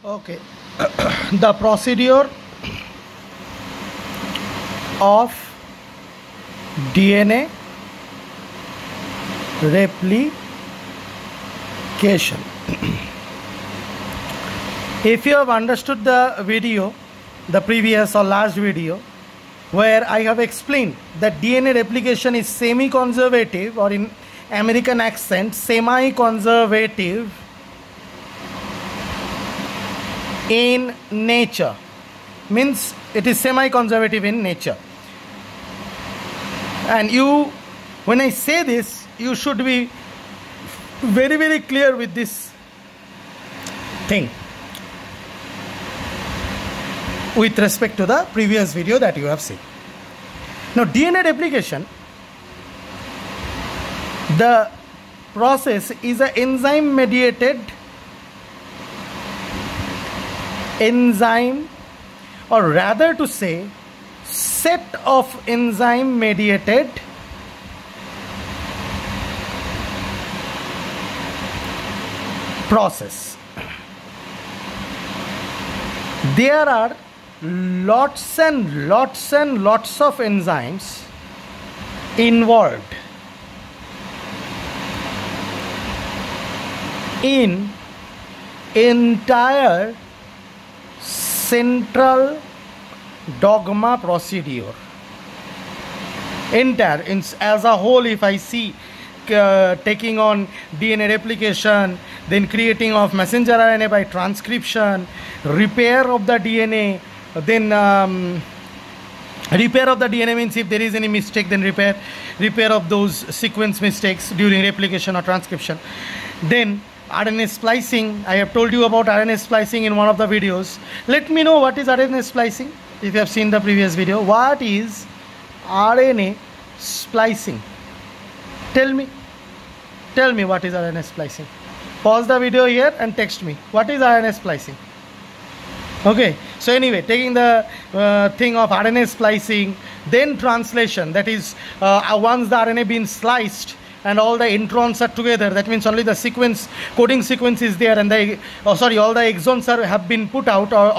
Okay, the procedure of DNA replication. If you have understood the video, the previous or last video, where I have explained that DNA replication is semi-conservative, or in American accent, semi-conservative in nature, means it is semi-conservative in nature. And when I say this, you should be very, very clear with this thing with respect to the previous video that you have seen. Now, DNA replication, the process is an enzyme mediated, or rather to say set of enzyme mediated process. There are lots and lots and lots of enzymes involved in entire central dogma procedure. As a whole, if I see taking on DNA replication, then creating of messenger RNA by transcription, repair of the DNA, then repair of the DNA means if there is any mistake, then repair of those sequence mistakes during replication or transcription. Then RNA splicing, I have told you about RNA splicing in one of the videos. Let me know what is RNA splicing. If you have seen the previous video, what is RNA splicing? Tell me what is RNA splicing. Pause the video here and text me what is RNA splicing. Okay, so anyway, taking the thing of RNA splicing, then translation, that is once the RNA been sliced and all the introns are together, that means only the sequence, coding sequence is there, and all the exons have been put out, or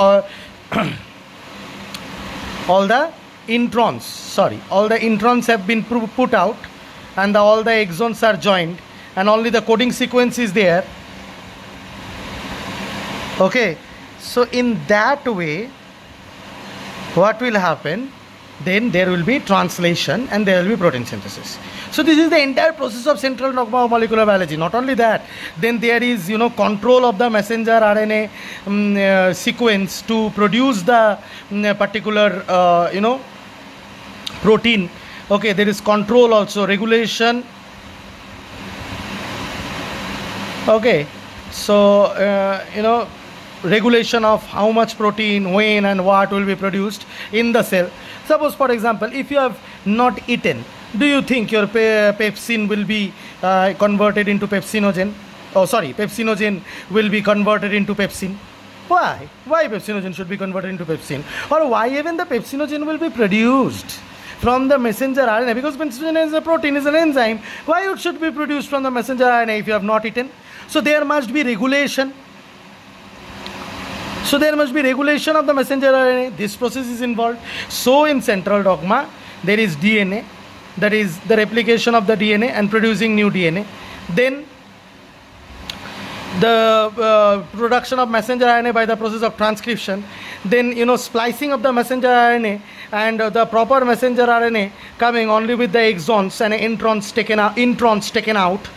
all the introns have been put out, and all the exons are joined, and only the coding sequence is there. Okay, so in that way, what will happen? Then there will be translation and there will be protein synthesis. So this is the entire process of central dogma of molecular biology. Not only that, then there is control of the messenger RNA sequence to produce the particular protein. Okay, there is control also, regulation. Okay, so regulation of how much protein, when and what will be produced in the cell. Suppose, for example, if you have not eaten, do you think your pepsin will be converted into pepsinogen? Pepsinogen will be converted into pepsin. Why? Why pepsinogen should be converted into pepsin? Or why even the pepsinogen will be produced from the messenger RNA? Because pepsinogen is a protein, is an enzyme. Why it should be produced from the messenger RNA if you have not eaten? So there must be regulation. So there must be regulation of the messenger RNA. This process is involved. So in central dogma, there is DNA, that is the replication of the DNA and producing new DNA. Then the production of messenger RNA by the process of transcription. Then splicing of the messenger RNA and the proper messenger RNA coming only with the exons and introns taken out.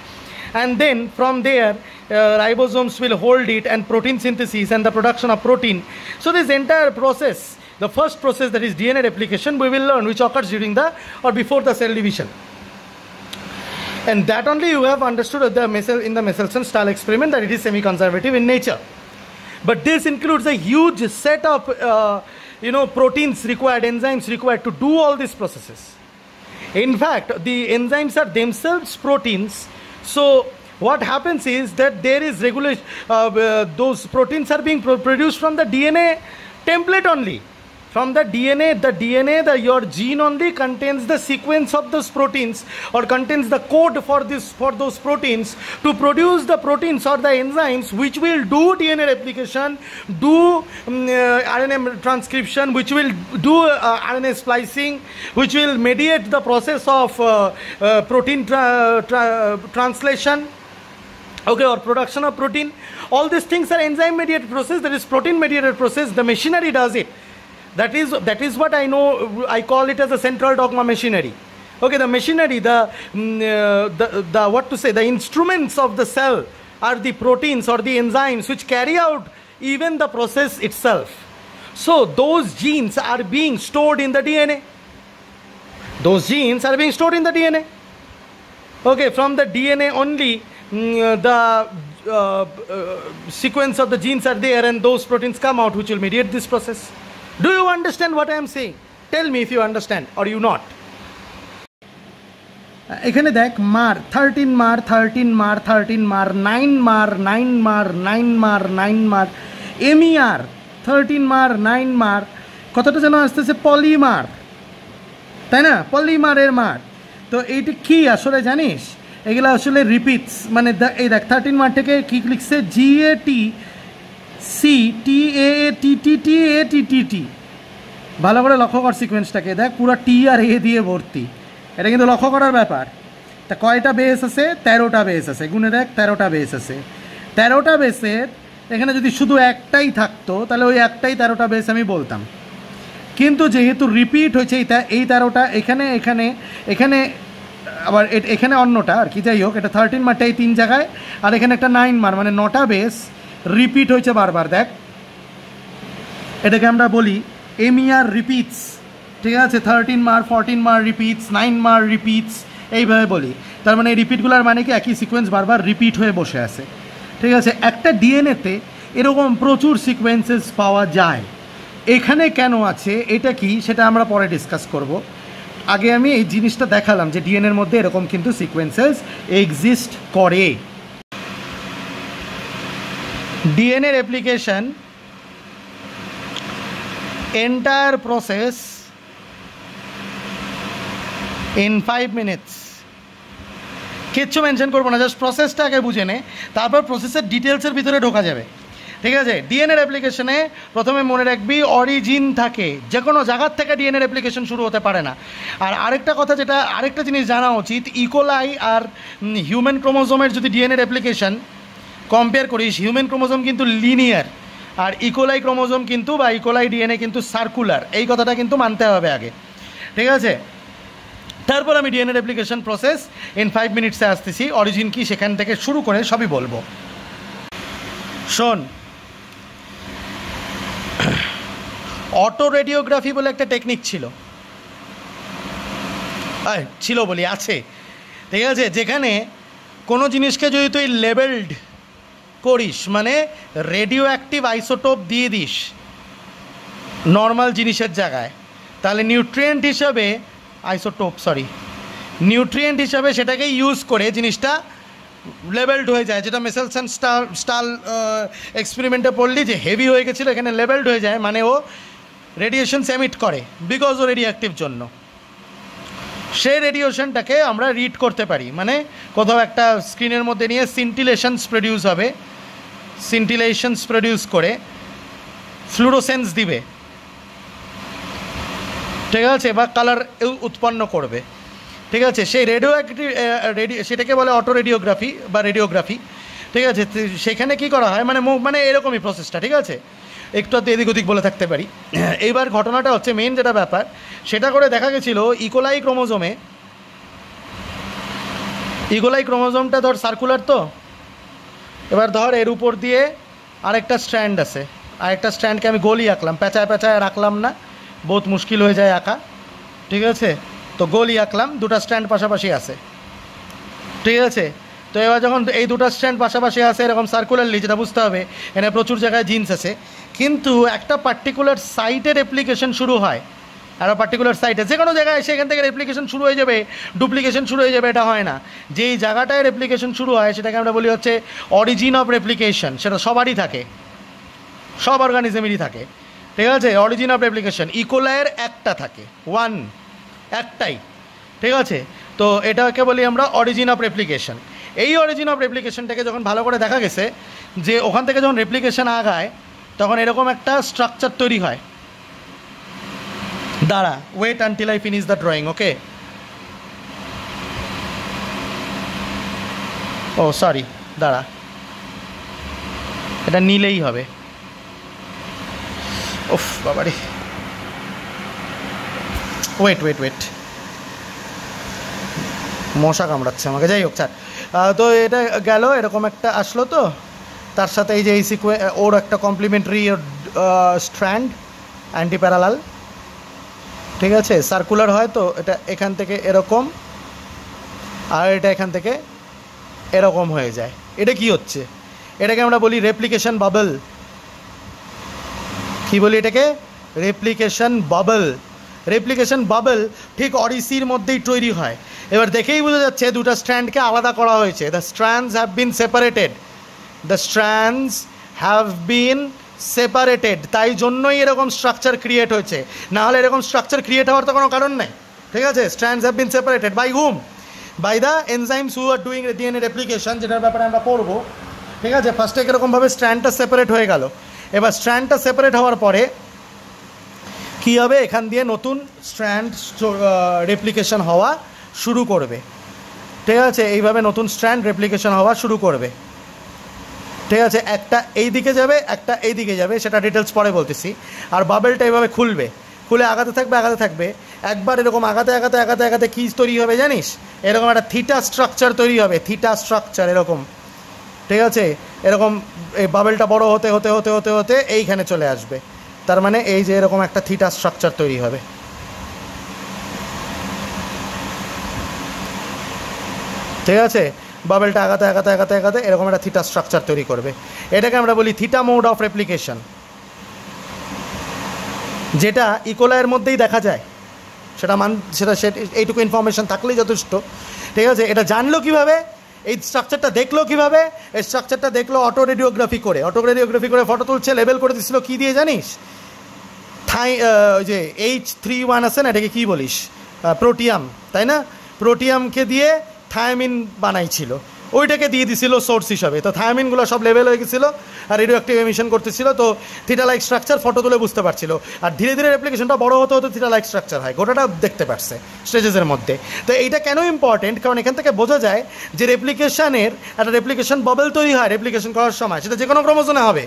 And then from there, ribosomes will hold it, and protein synthesis and the production of protein. So this entire process, the first process, that is DNA replication, we will learn, which occurs during before the cell division. And that only you have understood in the Michelson-Stahl experiment, that it is semi-conservative in nature. But this includes a huge set of proteins required, enzymes required to do all these processes. In fact, the enzymes are themselves proteins. So what happens is that there is regulation, those proteins are being produced from the DNA template only. From the DNA, your gene only contains the sequence of those proteins, or contains the code for those proteins to produce the proteins or the enzymes which will do DNA replication, do RNA transcription, which will do RNA splicing, which will mediate the process of protein translation, okay, or production of protein. All these things are enzyme mediated process. That is protein mediated process. The machinery does it. That is what I know. I call it as a central dogma machinery. Okay, the machinery, the what to say, the instruments of the cell are the proteins or the enzymes which carry out even the process itself. So those genes are being stored in the DNA. Those genes are being stored in the DNA. Okay, from the DNA only the sequence of the genes are there, and those proteins come out which will mediate this process. Do you understand what I am saying? Tell me if you understand or you not. এখানে দেখ মার 13 মার 13 মার 13 মার 9 মার 9 মার 9 মার 9 মার MER 13 মার 9 মার কতটা যেন আসতেছে পলিমার, তাই না? পলিমারের মার। তো এইটা কি আসলে জানিস? এগুলো আসলে রিপিটস, মানে এই দেখ 13 মার থেকে কি লিখছে GATCTAATTTATTT। ভালো করে লক্ষ্য কর সিকোয়েন্সটাকে, দেখ পুরো টি আর এ দিয়ে ভর্তি। এটা কিন্তু লক্ষ্য করার ব্যাপার। তা কয়টা বেস আছে? 13টা বেস আছে। গুনে দেখ 13টা বেস আছে। 13টা বেসের এখানে যদি শুধু একটাই থাকতো তাহলে ওই একটাই 13টা বেস আমি বলতাম, কিন্তু যেহেতু রিপিট হয়েছে এই 13টা এখানে এখানে এখানে আবার এখানে অন্যটা আর কি, যাই হোক এটা 13 মারটা এই 3 জায়গায়, আর এখানে একটা 9 মার, মানে 9টা বেস রিপিট হয়েছে বারবার। দেখ এটাকে আমরা বলি MER রিপিটস, ঠিক আছে? 13 মার 14 মার রিপিটস, 9 মার রিপিটস, এইভাবে বলি। তার মানে এই রিপিটগুলোর মানে কি একই সিকোয়েন্স বারবার রিপিট হয়ে বসে আছে, ঠিক আছে? একটা ডিএনএতে এরকম প্রচুর সিকোয়েন্সেস পাওয়া যায়। এখানে কেন আছে, এটা কি, সেটা আমরা পরে ডিসকাস করব। আগে আমি এই জিনিসটা দেখালাম যে ডিএনএর মধ্যে এরকম কিন্তু সিকোয়েন্সেস এক্সিস্ট করে। DNA replication entire process in 5 minutes। কিচ্ছু মেনশন করবো না, জাস্ট প্রসেসটা আগে বুঝে নে, তারপর প্রসেসের ডিটেলসের ভিতরে ঢোকা যাবে, ঠিক আছে? ডিএনএ রেপ্লিকেশনে প্রথমে মনে রাখবি অরিজিন থাকে, যে কোনো জায়গার থেকে ডিএনএ রেপ্লিকেশন শুরু হতে পারে না। আর আরেকটা কথা, যেটা আরেকটা জিনিস জানা উচিত, ইকোলাই আর হিউম্যান ক্রোমোজোমের যদি ডিএনএ রেপ্লিকেশন কম্পেয়ার করিস, হিউম্যান ক্রোমোজোম কিন্তু লিনিয়ার, আর ইকোলাই ক্রোমোজোম কিন্তু বা ইকোলাই ডিএনএ কিন্তু সার্কুলার। এই কথাটা কিন্তু মানতে হবে আগে, ঠিক আছে? তারপর আমি ডিএনএ রেপ্লিকেশন প্রসেস ইন 5 মিনিটসে আসতেছি, অরিজিন কি সেখান থেকে শুরু করে সবই বলবো। শোন, অটো রেডিওগ্রাফি বলে একটা টেকনিক ছিল বলি আছে, ঠিক আছে? যেখানে কোনো জিনিসকে যদি তুই লেবেলড করিস, মানে রেডিও অ্যাক্টিভ আইসোটোপ দিয়ে দিস নর্মাল জিনিসের জায়গায়, তাহলে নিউট্রিয়েন্ট হিসাবে সেটাকে ইউজ করে জিনিসটা লেবেলড হয়ে যায়, যেটা মেসেলসন স্টাল এক্সপেরিমেন্টে পড়লি যে হেভি হয়ে গেছিলো, এখানে লেবেলড হয়ে যায়, মানে ও রেডিয়েশনস এমিট করে বিকজ ও রেডিও অ্যাক্টিভ জন্য। সেই রেডিয়েশনটাকে আমরা রিড করতে পারি, মানে কোথাও একটা স্ক্রিনের মধ্যে নিয়ে সিন্টিলেশনস প্রডিউস করে ফ্লুরোসেন্স দিবে, ঠিক আছে, বা কালার উৎপন্ন করবে, ঠিক আছে? সেই সেটাকে বলে অটো রেডিওগ্রাফি বা রেডিওগ্রাফি, ঠিক আছে? সেখানে কি করা হয়, মানে এরকমই প্রসেসটা, ঠিক আছে? একটু এদিক ওদিক বলে থাকতে পারি। এইবার ঘটনাটা হচ্ছে, মেন যেটা ব্যাপার, সেটা করে দেখা গেছিলো ইকোলাই ক্রোমোজোমটা ধর সার্কুলার, তো এবার ধর এর উপর দিয়ে আরেকটা স্ট্র্যান্ড আছে, আরেকটা স্ট্র্যান্ডকে আমি গোলই আঁকলাম, পেঁচায় রাখলাম না, বহুত মুশকিল হয়ে যায় আঁকা, ঠিক আছে? তো গোলই আঁকলাম, দুটা স্ট্র্যান্ড পাশাপাশি আছে, ঠিক আছে? তো এবার যখন এই দুটো স্ট্র্যান্ড পাশাপাশি আছে এরকম সার্কুলারলি, যেটা বুঝতে হবে এখানে প্রচুর জায়গায় জিন্স আছে, কিন্তু একটা পার্টিকুলার সাইটে রেপ্লিকেশন শুরু হয়, আর পার্টিকুলার সাইটে যে কোনো জায়গায় সেখান থেকে রেপ্লিকেশন শুরু হয়ে যাবে, ডুপ্লিকেশন শুরু হয়ে যাবে, এটা হয় না। যেই জায়গাটায় রেপ্লিকেশন শুরু হয় সেটাকে আমরা বলি হচ্ছে অরিজিন অফ রেপ্লিকেশন। সেটা সবারই থাকে, সব অর্গানিজমেরই থাকে, ঠিক আছে, অরিজিন অফ রেপ্লিকেশন ইকোলাইয়ের একটা থাকে, ওয়ান, একটাই, ঠিক আছে। তো এটাকে বলি আমরা অরিজিন অফ রেপ্লিকেশন। এই অরিজিন অফ রেপ্লিকেশনটাকে যখন ভালো করে দেখা গেছে যে ওখান থেকে যখন রেপ্লিকেশন আগায় তখন এরকম একটা স্ট্রাকচার তৈরি হয়। দাঁড়া, wait until I finish the drawing, okay. Oh sorry, দাঁড়া, এটা নিলেই হবে। উফ বাবারে, ওয়েট ওয়েট ওয়েট, মশা কামড়াচ্ছে আমাকে, যাই হোক স্যার। তো এটা গেল, এরকম একটা আসলো, তো তার সাথে এই যে এই ওর একটা কমপ্লিমেন্টারি স্ট্র্যান্ড অ্যান্টি প্যারালাল, ঠিক আছে, সার্কুলার হয়, তো এটা এখান থেকে এরকম আর এটা এখান থেকে এরকম হয়ে যায়। এটা কি হচ্ছে? এটাকে আমরা বলি রেপ্লিকেশন বাবল। কি বলি এটাকে? Replication bubble. রেপ্লিকেশন বাবল ঠিক অরিসির মধ্যেই তৈরি হয়। এবার দেখেই বোঝা যাচ্ছে দুটো স্ট্র্যান্ডকে আলাদা করা হয়েছে। The strands have been separated, the strands have been separated, তাই জন্যই এরকম স্ট্রাকচার ক্রিয়েট হয়েছে, না হলে এরকম স্ট্রাকচার ক্রিয়েট হওয়ার তো কোনো কারণ নেই, ঠিক আছে। Strands have been separated by hmm? By the enzymes who are doing DNA replication, যেটার ব্যাপারে আমরা পড়বো, ঠিক আছে। ফার্স্টে এরকমভাবে স্ট্র্যান্ডটা সেপারেট হয়ে গেল। এবার স্ট্র্যান্ডটা সেপারেট হওয়ার পরে কী হবে? এখান দিয়ে নতুন স্ট্র্যান্ড রেপ্লিকেশন হওয়া শুরু করবে, ঠিক আছে। এইভাবে নতুন স্ট্র্যান্ড রেপ্লিকেশন হওয়া শুরু করবে, ঠিক আছে। একটা এই দিকে যাবে, একটা এই দিকে যাবে, সেটা ডিটেলস পরে বলতেছি। আর বাবেলটা এইভাবে খুলবে, খুলে আগাতে থাকবে, আগাতে থাকবে। একবার এরকম আগাতে আগাতে আগাতে আগাতে কী তৈরি হবে জানিস? এরকম একটা থিটা স্ট্রাকচার তৈরি হবে, থিটা স্ট্রাকচার এরকম, ঠিক আছে। এরকম এই বাবেলটা বড় হতে হতে হতে হতে হতে এইখানে চলে আসবে। তার মানে এই যে এরকম একটা থিটা স্ট্রাকচার তৈরি হবে, ঠিক আছে। বাবেলটা আগাতে আগাতে আগাতে আগাতে এরকম একটা থিটা স্ট্রাকচার তৈরি করবে। এটাকে আমরা বলি থিটা মোড অফ রেপ্লিকেশন, যেটা ইকোলাইয়ের মধ্যেই দেখা যায়। সেটা এইটুকু ইনফরমেশন থাকলেই যথেষ্ট, ঠিক আছে। এটা জানলো কীভাবে? এই স্ট্রাকচারটা দেখলো কীভাবে? এই স্ট্রাকচারটা দেখলো অটো রেডিওগ্রাফি করে। অটো রেডিওগ্রাফি করে ফটো তুলছে, লেবেল করে দিচ্ছিল কী দিয়ে জানিস? ওই যে H31 আছে না, এটাকে কী বলিস? প্রোটিয়াম, তাই না? প্রোটিয়ামকে দিয়ে থায়ামিন বানাইছিল, ওইটাকে দিয়ে দিছিল সোর্স হিসাবে। তো থায়ামিনগুলো সব লেভেল হয়ে গেছিলো আর রেডিও অ্যাক্টিভ এমিশন করতেছিল। তো থিটা লাইক স্ট্রাকচার ফটো তুলে বুঝতে পারছিল। আর ধীরে ধীরে রেপ্লিকেশনটা বড় হতে হতে থিটা লাইক স্ট্রাকচার হয়, গোটাটা দেখতে পারছে স্টেজেসের মধ্যে। তো এইটা কেন ইম্পর্টেন্ট? কারণ এখান থেকে বোঝা যায় যে রেপ্লিকেশনের একটা রেপ্লিকেশন বাবল তৈরি হয় রেপ্লিকেশন করার সময়। সেটা যে কোনো ক্রোমোজোমে হবে।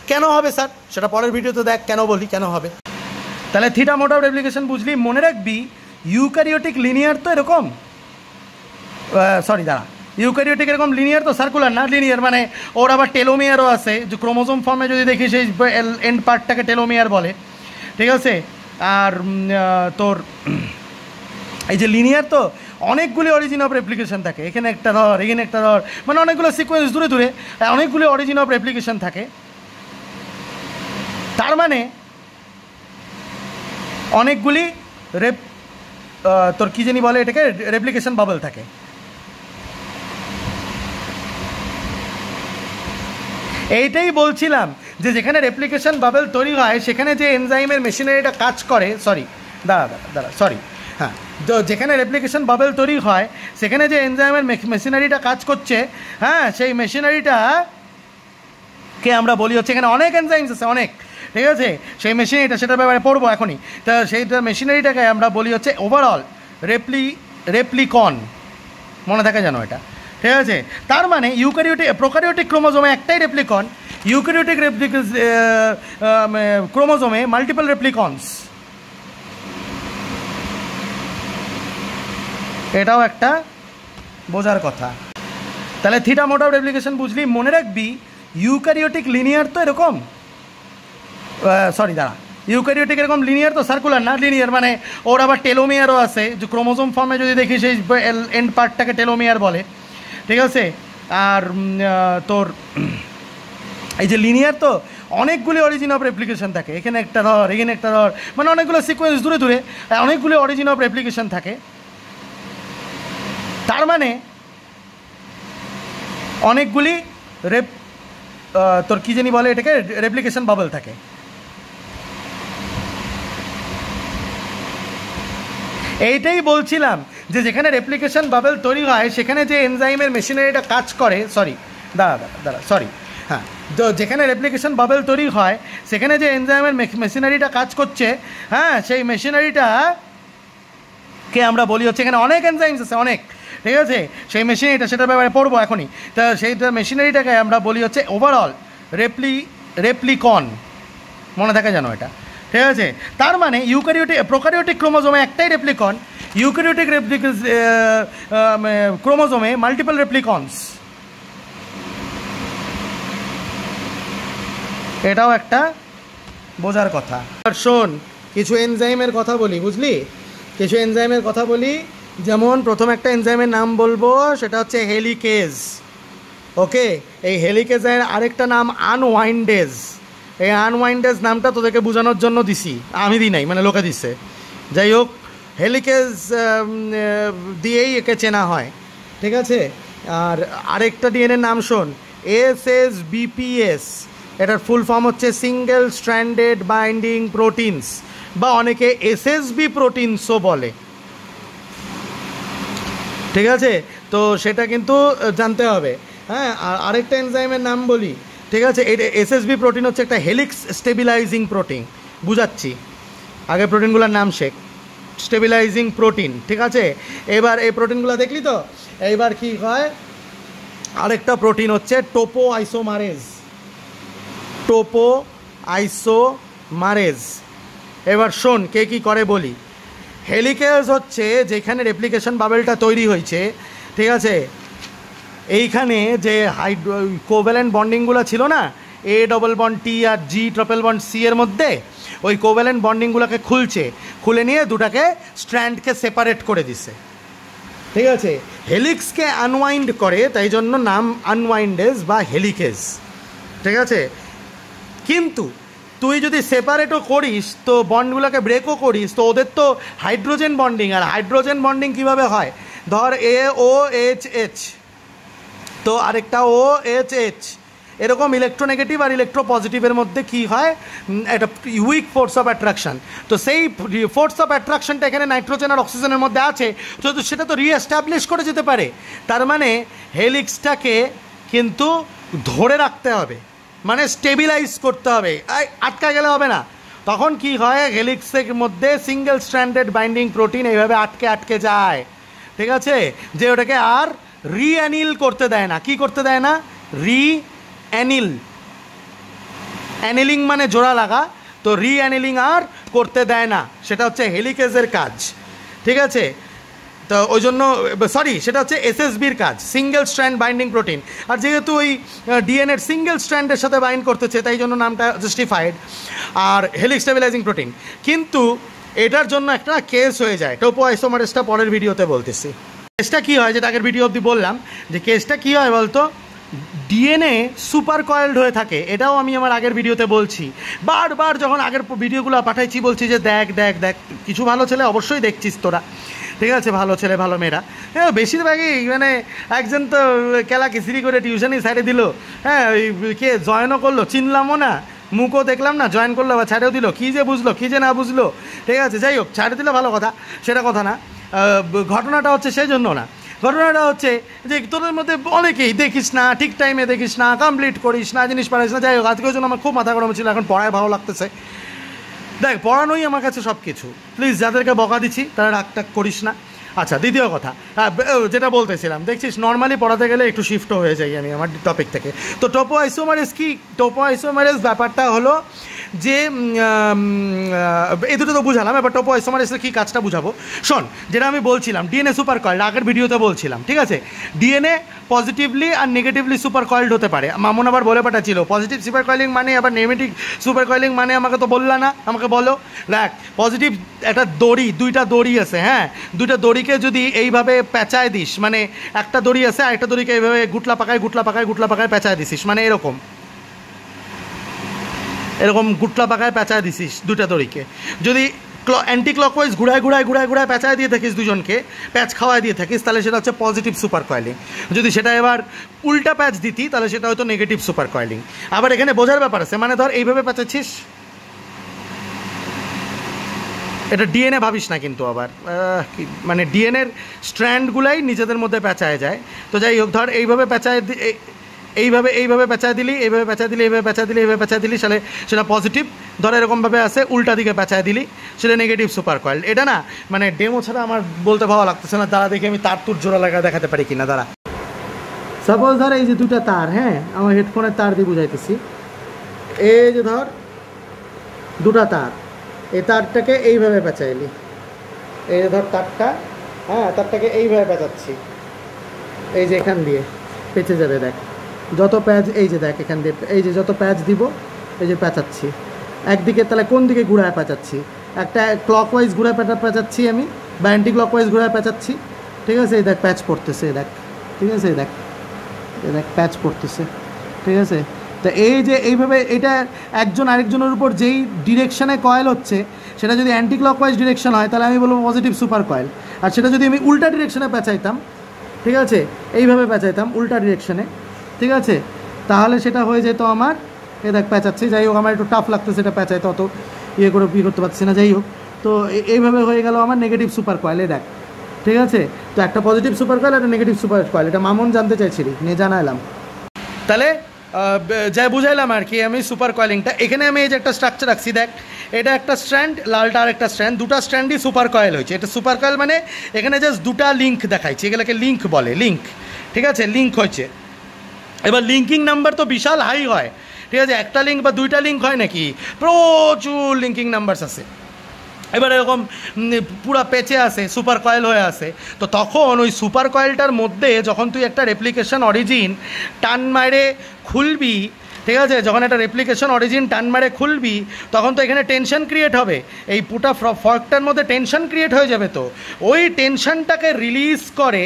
কেন হবে স্যার? সেটা পরের ভিডিওতে দেখ কেন বলি, কেন হবে। তাহলে থিটা মোড অফ রেপ্লিকেশন বুঝলি? মনে রাখবি ইউক্যারিওটিক লিনিয়ার তো এরকম, সরি দাঁড়া, ইউক্যারিওটিক এরকম লিনিয়ার তো, সার্কুলার না, লিনিয়ার মানে ওর আবার টেলোমিয়ারও আছে। যে ক্রোমোজোম ফর্মে যদি দেখি সেই এন্ড পার্টটাকে টেলোমিয়ার বলে, ঠিক আছে। আর তোর এই যে লিনিয়ার তো অনেকগুলি অরিজিন অফ রেপ্লিকেশন থাকে, এখানে একটা ধর, এখানে একটা ধর, মানে অনেকগুলো সিকোয়েন্স দূরে দূরে অনেকগুলি অরিজিন অফ রেপ্লিকেশন থাকে। তার মানে অনেকগুলি তোর কী জানি বলে এটাকে, রেপ্লিকেশন বাবল থাকে। এইটাই বলছিলাম যে যেখানে রেপ্লিকেশন বাবল তৈরি হয় সেখানে যে এনজাইমের মেশিনারিটা কাজ করে, সরি হ্যাঁ, তো যেখানে রেপ্লিকেশন বাবল তৈরি হয় সেখানে যে এনজাইমের মেশিনারিটা কাজ করছে, হ্যাঁ, সেই মেশিনারিটাকে আমরা বলি হচ্ছে, এখানে অনেক এনজাইমস আছে, অনেক, ঠিক আছে। সেই মেশিনারিটা, সেটার ব্যাপারে পড়বো এখনই। তা সেইটা মেশিনারিটাকে আমরা বলি হচ্ছে ওভারঅল রেপ্লিকন, মনে থাকে জানো এটা, ঠিক আছে। তার মানে প্রোক্যারিওটিক ক্রোমোজোমে একটাই রেপ্লিকন, ইউক্যারিওটিক ক্রোমোজোমে মাল্টিপল রেপ্লিকনস। এটাও একটা বোঝার কথা। তাহলে থিটা মোড অফ রেপ্লিকেশন বুঝলি? মনে রাখবি ইউক্যারিওটিক লিনিয়ার তো এরকম, সরি দাঁড়া, ইউক্যারিওটিক এরকম লিনিয়ার তো, সার্কুলার না, লিনিয়ার মানে ওর আবার টেলোমিয়ারও আছে। যে ক্রোমোজোম ফর্মে যদি দেখি সেই এন্ড পার্টটাকে টেলোমিয়ার বলে, ঠিক আছে। আর তোর এই যে লিনিয়ার তো অনেকগুলি অরিজিন অফ রেপ্লিকেশন থাকে, এখানে একটা ধর, এখানে একটা ধর, মানে অনেকগুলো সিকোয়েন্স দূরে দূরে অনেকগুলি অরিজিন অফ রেপ্লিকেশন থাকে। তার মানে অনেকগুলি তোর কী জানি বলে এটাকে, রেপ্লিকেশন বাবল থাকে। এইটাই বলছিলাম যে যেখানে রেপ্লিকেশন বাবেল তৈরি হয় সেখানে যে এনজাইমের মেশিনারিটা কাজ করে, সরি হ্যাঁ, তো যেখানে রেপ্লিকেশন বাবেল তৈরি হয় সেখানে যে এনজাইমের মেশিনারিটা কাজ করছে, হ্যাঁ, সেই মেশিনারিটাকে আমরা বলি হচ্ছে, এখানে অনেক এনজাইমস আছে অনেক, ঠিক আছে, সেই মেশিনারিটা, সেটার ব্যাপারে পড়বো এখনই। তা সেইটা মেশিনারিটাকে আমরা বলি হচ্ছে ওভারঅল রেপ্লিকন, মনে থাকে জানো এটা, ঠিক আছে। তার মানে প্রোক্যারিওটিক ক্রোমোজোমে একটাই রেপ্লিকন, ইউক্যারিওটিক ক্রোমোজোমে মাল্টিপল রেপ্লিকনস, এটাও একটা বোঝার কথা। আর শোন, কিছু এনজাইমের কথা বলি, বুঝলি, কিছু এনজাইমের কথা বলি। যেমন প্রথম একটা এনজাইমের নাম বলবো, সেটা হচ্ছে হেলিকেজ। ওকে, এই হেলিকেজের আরেকটা নাম আনওয়াইন্ডেজ। এই আনওয়াইন্ডেজ নামটা তোদেরকে বোঝানোর জন্য দিছি, আমি দিই নাই, মানে লোকে দিছে। যাই হোক, হেলিকেজ দিয়েই একে চেনা হয়, ঠিক আছে। আর আরেকটা ডিএনএর নাম শোন, SSBPS, এটার ফুল ফর্ম হচ্ছে সিঙ্গেল স্ট্র্যান্ডেড বাইন্ডিং প্রোটিনস, বা অনেকে SSB প্রোটিনসও বলে, ঠিক আছে। তো সেটা কিন্তু জানতে হবে, হ্যাঁ। আর আরেকটা এনজাইমের নাম বলি, ঠিক আছে। এটা SSB প্রোটিন হচ্ছে একটা হেলিক্স স্টেবিলাইজিং প্রোটিন, বুঝাচ্ছি, আগে প্রোটিনগুলোর নাম শেখ। স্টেবিলাইজিং প্রোটিন, ঠিক আছে। এবার এই প্রোটিনগুলো দেখলি তো, এইবার কি হয়, আরেকটা প্রোটিন হচ্ছে টোপো আইসোমারেজ। এবার শোন কে কী করে বলি। হেলিকেজ হচ্ছে যেখানে রেপ্লিকেশন বাবেলটা তৈরি হয়েছে, ঠিক আছে, এইখানে যে কোভ্যালেন্ট বন্ডিংগুলো ছিল না, A ডবল বন্ড T আর G ট্রিপল বন্ড C এর মধ্যে, ওই কোভ্যালেন্ট বন্ডিংগুলোকে খুলে নিয়ে দুটাকে স্ট্র্যান্ডকে সেপারেট করে দিছে, ঠিক আছে। হেলিক্সকে আনওয়াইন্ড করে, তাই জন্য নাম আনওয়াইন্ডেজ বা হেলিকেজ, ঠিক আছে। কিন্তু তুই যদি সেপারেটও করিস, তো বন্ডগুলোকে ব্রেকও করিস, তো ওদের তো হাইড্রোজেন বন্ডিং, আর হাইড্রোজেন বন্ডিং কীভাবে হয়, ধর AOHH, তো আরেকটা OHH, এরকম ইলেকট্রোনেগেটিভ আর ইলেকট্রোপজিটিভের মধ্যে কি হয়, একটা উইক ফোর্স অফ অ্যাট্রাকশন। তো সেই ফোর্স অফ অ্যাট্রাকশনটা এখানে নাইট্রোজেন আর অক্সিজেনের মধ্যে আছে, তো সেটা তো রিএস্টাবলিশ করে যেতে পারে। তার মানে হেলিক্সটাকে কিন্তু ধরে রাখতে হবে, মানে স্টেবিলাইজ করতে হবে, আটকা গেলে হবে না। তখন কি হয়, হেলিক্সের মধ্যে সিঙ্গেল স্ট্র্যান্ডেড বাইন্ডিং প্রোটিন এইভাবে আটকে যায়, ঠিক আছে, যে ওটাকে আর রিঅ্যানিল করতে দেয় না। কি করতে দেয় না? অ্যানিলিং মানে জোড়া লাগা, তো রিঅ্যানিলিং আর করতে দেয় না, সেটা হচ্ছে হেলিকেজের কাজ, ঠিক আছে। তো ওই জন্য সেটা হচ্ছে SSBর কাজ, সিঙ্গেল স্ট্র্যান্ড বাইন্ডিং প্রোটিন। আর যেহেতু ওই ডিএনএর সিঙ্গেল স্ট্র্যান্ডের সাথে বাইন্ড করতেছে, তাই জন্য নামটা জাস্টিফাইড, আর হেলিক্স স্টেবিলাইজিং প্রোটিন। কিন্তু এটার জন্য একটা কেস হয়ে যায়, টোপো আইসোমারেজটা পরের ভিডিওতে বলতেছি। কেসটা কী হয়, যেটা আগের ভিডিও অবধি বললাম, যে কেসটা কী হয় বলতো, ডিএনএ সুপার কয়েলড হয়ে থাকে। এটাও আমি আমার আগের ভিডিওতে বলছি, বারবার যখন আগের ভিডিওগুলো পাঠাইছি বলছি যে দেখ কিছু ভালো ছেলে অবশ্যই দেখছিস তোরা, ঠিক আছে, ভালো ছেলে ভালো মেয়েরা, হ্যাঁ, বেশিরভাগই মানে একজন তো কেলা কিসিরি করে টিউশনই সাইডে দিল, হ্যাঁ, ওই কে জয়েনও করলো, চিনলামও না, মুখও দেখলাম না, জয়েন করলো বা ছাড়েও দিল, কী যে বুঝলো কী যে না বুঝলো, ঠিক আছে। যাই হোক, ছাড়ে দিলে ভালো কথা, সেটা কথা না। ঘটনাটা হচ্ছে সেই জন্য না, ঘটনাটা হচ্ছে যে তোদের মধ্যে অনেকেই দেখিস না, ঠিক টাইমে দেখিস না, কমপ্লিট করিস না, জিনিস পারিস না। যাই হোক, আজকে ওই জন্য আমার খুব মাথা গরম ছিল, এখন পড়ায় ভালো লাগতেছে। দেখ, পড়ানোই আমার কাছে সব কিছু। প্লিজ যাদেরকে বকা দিচ্ছি তারা রাগ করিস না। আচ্ছা, দ্বিতীয় কথা, যেটা বলতেছিলাম, দেখছিস নর্মালি পড়াতে গেলে একটু শিফটও হয়ে যাই আমি আমার টপিক থেকে। তো টোপো আইসোমারেজ কি? টোপো আইসোমারেজ ব্যাপারটা হলো যে এই দুটো তো বুঝালাম, এবার টোপো আইসোমারেজের কী কাজটা বুঝাবো। শোন, যেটা আমি বলছিলাম ডিএনএ সুপার কয়েলড, আগের ভিডিওতে বলছিলাম, ঠিক আছে। ডিএনএ পজিটিভলি আর নেগেটিভলি সুপার কয়েলড হতে পারে। মামুন আবার বলে পাঠাচ্ছিল পজিটিভ সুপার কয়েলিং মানে, আবার নেগেটিভ সুপার কয়েলিং মানে, আমাকে তো বললা না, আমাকে বলো। দেখ, পজিটিভ একটা দড়ি, দুইটা দড়ি আছে, হ্যাঁ, দুইটা দড়িকে যদি এইভাবে পেঁচায় দিস, মানে একটা দড়ি আছে আর একটা দড়িকে এইভাবে গুটলা পাকায় পেঁচায় দিছিস, মানে এরকম গুটলা পাকায় পেঁচায় দিছিস দুটা দড়িকে। যদি অ্যান্টি ক্লকওয়াইজ ঘুরায় পেঁচায় দিয়ে থাকিস, দুজনকে প্যাচ খাওয়ায় দিয়ে থাকিস, তাহলে সেটা হচ্ছে পজিটিভ সুপার কয়েলিং। যদি সেটা এবার উল্টা প্যাচ দিতি, তাহলে সেটা হয়তো নেগেটিভ সুপার কয়েলিং। আবার এখানে বোঝার ব্যাপার আছে, মানে ধর এইভাবে পেঁচাচ্ছিস, এটা ডিএনএ ভাবিস না কিন্তু আবার মানে ডিএনএর স্ট্র্যান্ডগুলাই নিজেদের মধ্যে পেঁচায় যায়। তো যাই হোক, ধর এইভাবে পেঁচায় এইভাবে পেঁচায় দিলি, এইভাবে পেঁচায় দিলি, এইভাবে পেঁচায় দিলি, এইভাবে পেঁচায় দিলি, তাহলে সেটা পজিটিভ। ধর এরকমভাবে আসে উল্টা দিকে পেঁচায় দিলি, সেটা নেগেটিভ সুপার কয়েল। এটা না মানে ডেমো ছাড়া আমার বলতে ভালো লাগতেছে না, দাঁড়া দেখি আমি তার তুর জোড়া লাগা দেখাতে পারি কিনা, দাঁড়া। সাপোজ ধর এই যে দুটা তার, হ্যাঁ আমার হেডফোনের তার দিয়ে বুঝাইতেছি, এই যে ধর দুটা তার, এই তারটাকে এইভাবে পেঁচাইলি, এই যে ধর তারটা, হ্যাঁ তারটাকে এইভাবে পেঁচাচ্ছি, এই যে এখান দিয়ে পেঁচে যাবে, দেখ যত প্যাচ, এই যে দেখ এখান দিয়ে এই যে যত প্যাচ দিব, এই যে পেঁচাচ্ছি একদিকে, তাহলে কোন দিকে ঘুরায় পেঁচাচ্ছি, একটা ক্লকওয়াইজ ঘুরায় পেঁচাচ্ছি আমি, বা অ্যান্টি ক্লকওয়াইজ ঘুরায় পেঁচাচ্ছি, ঠিক আছে। এই দেখ প্যাচ পড়তেছে, দেখ ঠিক আছে, এই দেখ প্যাচ পড়তেছে, ঠিক আছে। তো এই যে এইভাবে এটা একজন আরেকজনের উপর যেই ডিরেকশানে কয়েল হচ্ছে, সেটা যদি অ্যান্টি ক্লকওয়াইজ ডিরেকশন হয় তাহলে আমি বলবো পজিটিভ সুপার কয়েল। আর সেটা যদি আমি উল্টা ডিরেকশনে পেঁচাইতাম, ঠিক আছে, এইভাবে পেঁচাইতাম উল্টা ডিরেকশনে, ঠিক আছে, তাহলে সেটা হয়ে যেত আমার, এ দেখ পেঁচাচ্ছি, যাই হোক আমার একটু টাফ লাগতেছে এটা পেঁচাইতে, অত ইয়ে করে করতে পারছি না, যাই হোক। তো এইভাবে হয়ে গেল আমার নেগেটিভ সুপার কয়েল, এ দেখ, ঠিক আছে। তো একটা পজিটিভ সুপার কয়েল, একটা নেগেটিভ সুপার কয়েল, এটা মামুন জানতে চাইছিলি, নিয়ে জানাইলাম। তাহলে যাই বুঝাইলাম আর কি আমি সুপার কয়েলিংটা। এখানে আমি এই যে একটা স্ট্রাকচার রাখছি, দেখ এটা একটা স্ট্র্যান্ড, লালটা আর একটা স্ট্র্যান্ড, দুটা স্ট্র্যান্ডই সুপার কয়েল হয়েছে। এটা সুপার কয়েল মানে এখানে জাস্ট দুটা লিঙ্ক দেখাইছি, এগুলোকে লিঙ্ক বলে, লিঙ্ক, ঠিক আছে, লিঙ্ক হয়েছে। এবার লিঙ্কিং নাম্বার তো বিশাল হাই হয়, ঠিক আছে, একটা লিঙ্ক বা দুইটা লিঙ্ক হয় নাকি, প্রচুর লিঙ্কিং নাম্বারস আছে। এবার এরকম পুরা পেঁচে আসে, সুপার কয়েল হয়ে আসে, তো তখন ওই সুপার কয়েলটার মধ্যে যখন তুই একটা রেপ্লিকেশন অরিজিন টান মারে খুলবি, ঠিক আছে, যখন একটা রেপ্লিকেশন অরিজিন টান মারে খুলবি, তখন তো এখানে টেনশন ক্রিয়েট হবে, এই পুটা ফর্কটার মধ্যে টেনশন ক্রিয়েট হয়ে যাবে। তো ওই টেনশনটাকে রিলিজ করে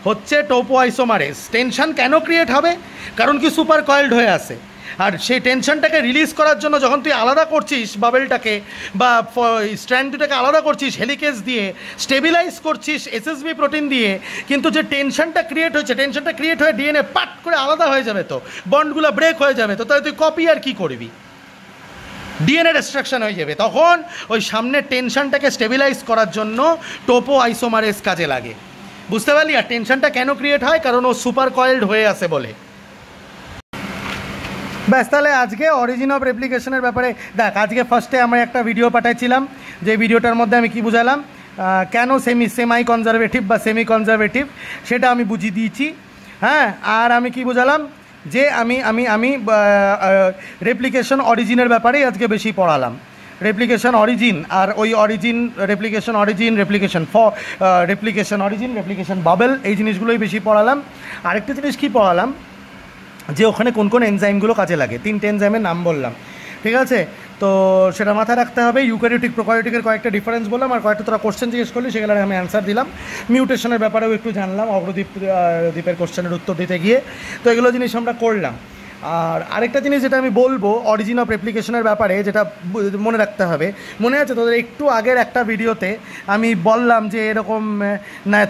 হচ্ছে টোপোআইসোমারেজ। টেনশন কেন ক্রিয়েট হবে? কারণ কি সুপার কয়েলড হয়ে আসে, আর সেই টেনশনটাকে রিলিজ করার জন্য যখন তুই আলাদা করছিস বাবেলটাকে বা স্ট্র্যান্ড দুটাকে আলাদা করছিস হেলিকেজ দিয়ে, স্টেবিলাইজ করছিস এসএসবি প্রোটিন দিয়ে, কিন্তু যে টেনশনটা ক্রিয়েট হয়েছে, টেনশনটা ক্রিয়েট হয়ে ডিএনএ পাট করে আলাদা হয়ে যাবে, তো বন্ডগুলো ব্রেক হয়ে যাবে, তো তাহলে তুই কপি আর কি করবি, ডিএনএ ডিস্ট্রাকশন হয়ে যাবে। তখন ওই সামনের টেনশনটাকে স্টেবিলাইজ করার জন্য টোপোআইসোমারেজ কাজে লাগে, বুঝতে পারলি? আর টেনশনটা কেন ক্রিয়েট হয়? কারণ ও সুপার কয়েলড হয়ে আসে বলে। ব্যাস, তাহলে আজকে অরিজিন অফ রেপ্লিকেশনের ব্যাপারে দেখ, আজকে ফার্স্টে আমরা একটা ভিডিও পাঠাইছিলাম, যে ভিডিওটার মধ্যে আমি কি বুঝালাম, কেন সেমাই কনজারভেটিভ বা সেমি কনজারভেটিভ সেটা আমি বুঝিয়ে দিয়েছি, হ্যাঁ। আর আমি কি বুঝালাম, যে আমি আমি আমি রেপ্লিকেশন অরিজিনের ব্যাপারেই আজকে বেশি পড়ালাম, রেপ্লিকেশন অরিজিন, আর ওই origin replication origin, replication origin, replication bubble, এই জিনিসগুলোই বেশি পড়ালাম। আরেকটা জিনিস কি পড়ালাম, যে ওখানে কোন কোন এনজাইমগুলো কাজে লাগে, 3টে এনজাইমের নাম বললাম, ঠিক আছে। তো সেটা মাথায় রাখতে হবে। ইউক্যারিওটিক প্রোক্যারিওটিকের কয়েকটা ডিফারেন্স বললাম, আর কয়েকটা তোরা কোশ্চেন জিজ্ঞেস করলি, সেগুলোর আমি অ্যান্সার দিলাম। মিউটেশনের ব্যাপারেও একটু জানলাম দ্বীপের কোশ্চেনের উত্তর দিতে গিয়ে, তো এগুলো জিনিস আমরা করলাম। আর আরেকটা জিনিস যেটা আমি বলবো অরিজিন অফ রেপ্লিকেশনের ব্যাপারে, যেটা মনে রাখতে হবে, মনে আছে তোদের একটু আগের একটা ভিডিওতে আমি বললাম যে এরকম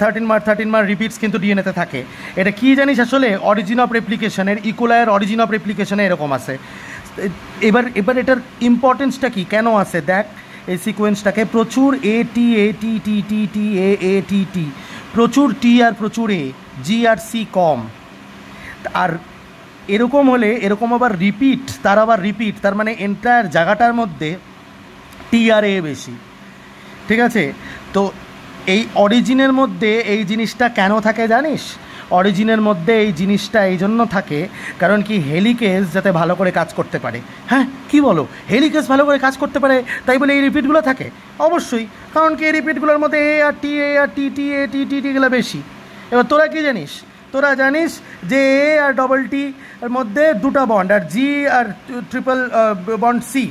13 মার রিপিটস কিন্তু ডিএনএতে থাকে। এটা কি জানিস আসলে? অরিজিন অফ রেপ্লিকেশনের, ইকোলায়ের অরিজিন অফ রেপ্লিকেশনে এরকম আছে। এবার এটার ইম্পর্টেন্সটা কি, কেন আছে দেখ, এই সিকোয়েন্সটাকে প্রচুর টি প্রচুর টি আর প্রচুর জি আর সি কম, আর এরকম হলে এরকম আবার রিপিট, তার মানে এন্টায়ার জায়গাটার মধ্যে টি আর এ বেশি, ঠিক আছে। তো এই অরিজিনের মধ্যে এই জিনিসটা কেন থাকে জানিস? অরিজিনের মধ্যে এই জিনিসটা এই জন্য থাকে কারণ কি, হেলিকেজ যাতে ভালো করে কাজ করতে পারে। হ্যাঁ কি বলো, হেলিকেজ ভালো করে কাজ করতে পারে তাই বলে এই রিপিটগুলো থাকে? অবশ্যই, কারণ কি এই রিপিটগুলোর মধ্যে এ আর টি এগুলো বেশি। এবার তোরা কি জানিস? তোরা জানিস যে এ আর ডবল টি এর মধ্যে 2টা বন্ড, আর জি আর ট্রিপল বন্ড সি,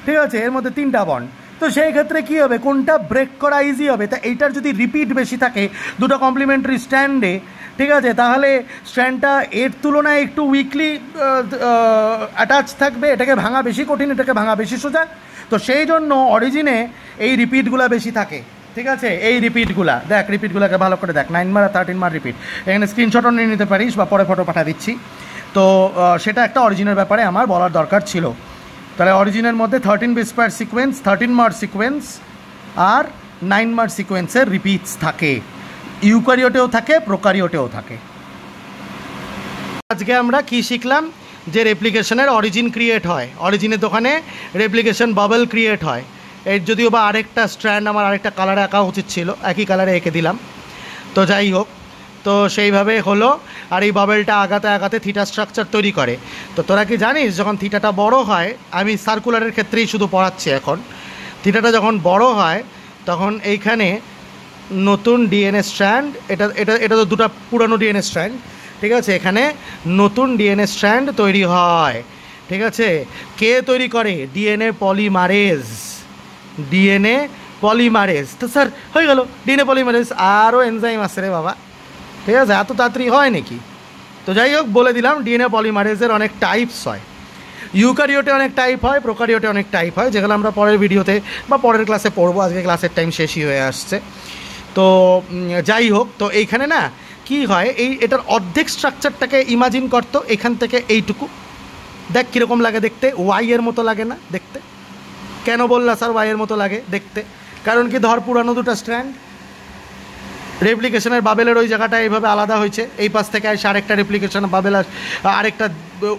ঠিক আছে, এর মধ্যে 3টা বন্ড। তো সেই ক্ষেত্রে কী হবে, কোনটা ব্রেক করা ইজি হবে? তা এইটার যদি রিপিট বেশি থাকে 2টা কমপ্লিমেন্টারি স্ট্র্যান্ডে, ঠিক আছে, তাহলে স্ট্র্যান্ডটা এর তুলনায় একটু উইকলি অ্যাটাচ থাকবে, এটাকে ভাঙা বেশি কঠিন, এটাকে ভাঙা বেশি সোজা। তো সেই জন্য অরিজিনে এই রিপিটগুলো বেশি থাকে, ঠিক আছে। এই রিপিটগুলা দেখ, রিপিটগুলোকে ভালো করে দেখ, 9 মার আর 13 মার রিপিট, এখানে স্ক্রিনশটও নিয়ে নিতে পারিস বা পরে ফটো পাঠা দিচ্ছি। তো সেটা একটা অরিজিনের ব্যাপারে আমার বলার দরকার ছিল। তাহলে অরিজিনের মধ্যে 13 বেস পেয়ার সিকোয়েন্স, 13 মার সিকোয়েন্স, আর 9 মার সিকোয়েন্সের রিপিটস থাকে, ইউক্যারিওটেও থাকে, প্রোক্যারিওটেও থাকে। আজকে আমরা কি শিখলাম, যে রেপ্লিকেশনের অরিজিন ক্রিয়েট হয়, অরিজিনের দোকানে রেপ্লিকেশন বাবল ক্রিয়েট হয়। এর যদিও বা আরেকটা স্ট্র্যান্ড আমার আরেকটা কালারে আঁকা উচিত ছিল, একই কালারে এঁকে দিলাম, তো যাই হোক, তো সেইভাবে হলো। আর এই বাবেলটা আগাতে আগাতে থিটা স্ট্রাকচার তৈরি করে। তো তোরা কি জানিস, যখন থিটাটা বড় হয়, আমি সার্কুলারের ক্ষেত্রেই শুধু পড়াচ্ছি এখন, থিটাটা যখন বড় হয় তখন এইখানে নতুন ডিএনএ স্ট্র্যান্ড, এটা এটা এটা তো দুটো পুরানো ডিএনএ স্ট্র্যান্ড, ঠিক আছে, এখানে নতুন ডিএনএ স্ট্র্যান্ড তৈরি হয়, ঠিক আছে। কে তৈরি করে? DNA polymerase, DNA polymerase. তো স্যার হয়ে গেল ডিএনএ পলিমারেজ, আরও এনজাইম আছে রে বাবা, ঠিক আছে, এত তাড়াতাড়ি হয় নাকি? তো যাই হোক, বলে দিলাম ডিএনএ পলিমারেজের অনেক টাইপস হয়, ইউক্যারিওটে অনেক টাইপ হয়, প্রোক্যারিওটে অনেক টাইপ হয়, যেগুলো আমরা পরের ভিডিওতে বা পরের ক্লাসে পড়বো, আজকে ক্লাসের টাইম শেষই হয়ে আসছে। তো যাই হোক, তো এইখানে না কি হয়, এটার অর্ধেক স্ট্রাকচারটাকে ইমাজিন করতো, এখান থেকে এইটুকু দেখ কীরকম লাগে দেখতে, ওয়াইয়ের মতো লাগে না দেখতে? কেন বললা স্যার ওয়াইয়ের মতো লাগে দেখতে? কারণ কি, ধর পুরানো দুটো স্ট্র্যান্ড, রেপ্লিকেশনের বাবেলের ওই জায়গাটা এইভাবে আলাদা হয়েছে, এই পাশ থেকে আসে আরেকটা রেপ্লিকেশন বাবেল, আরেকটা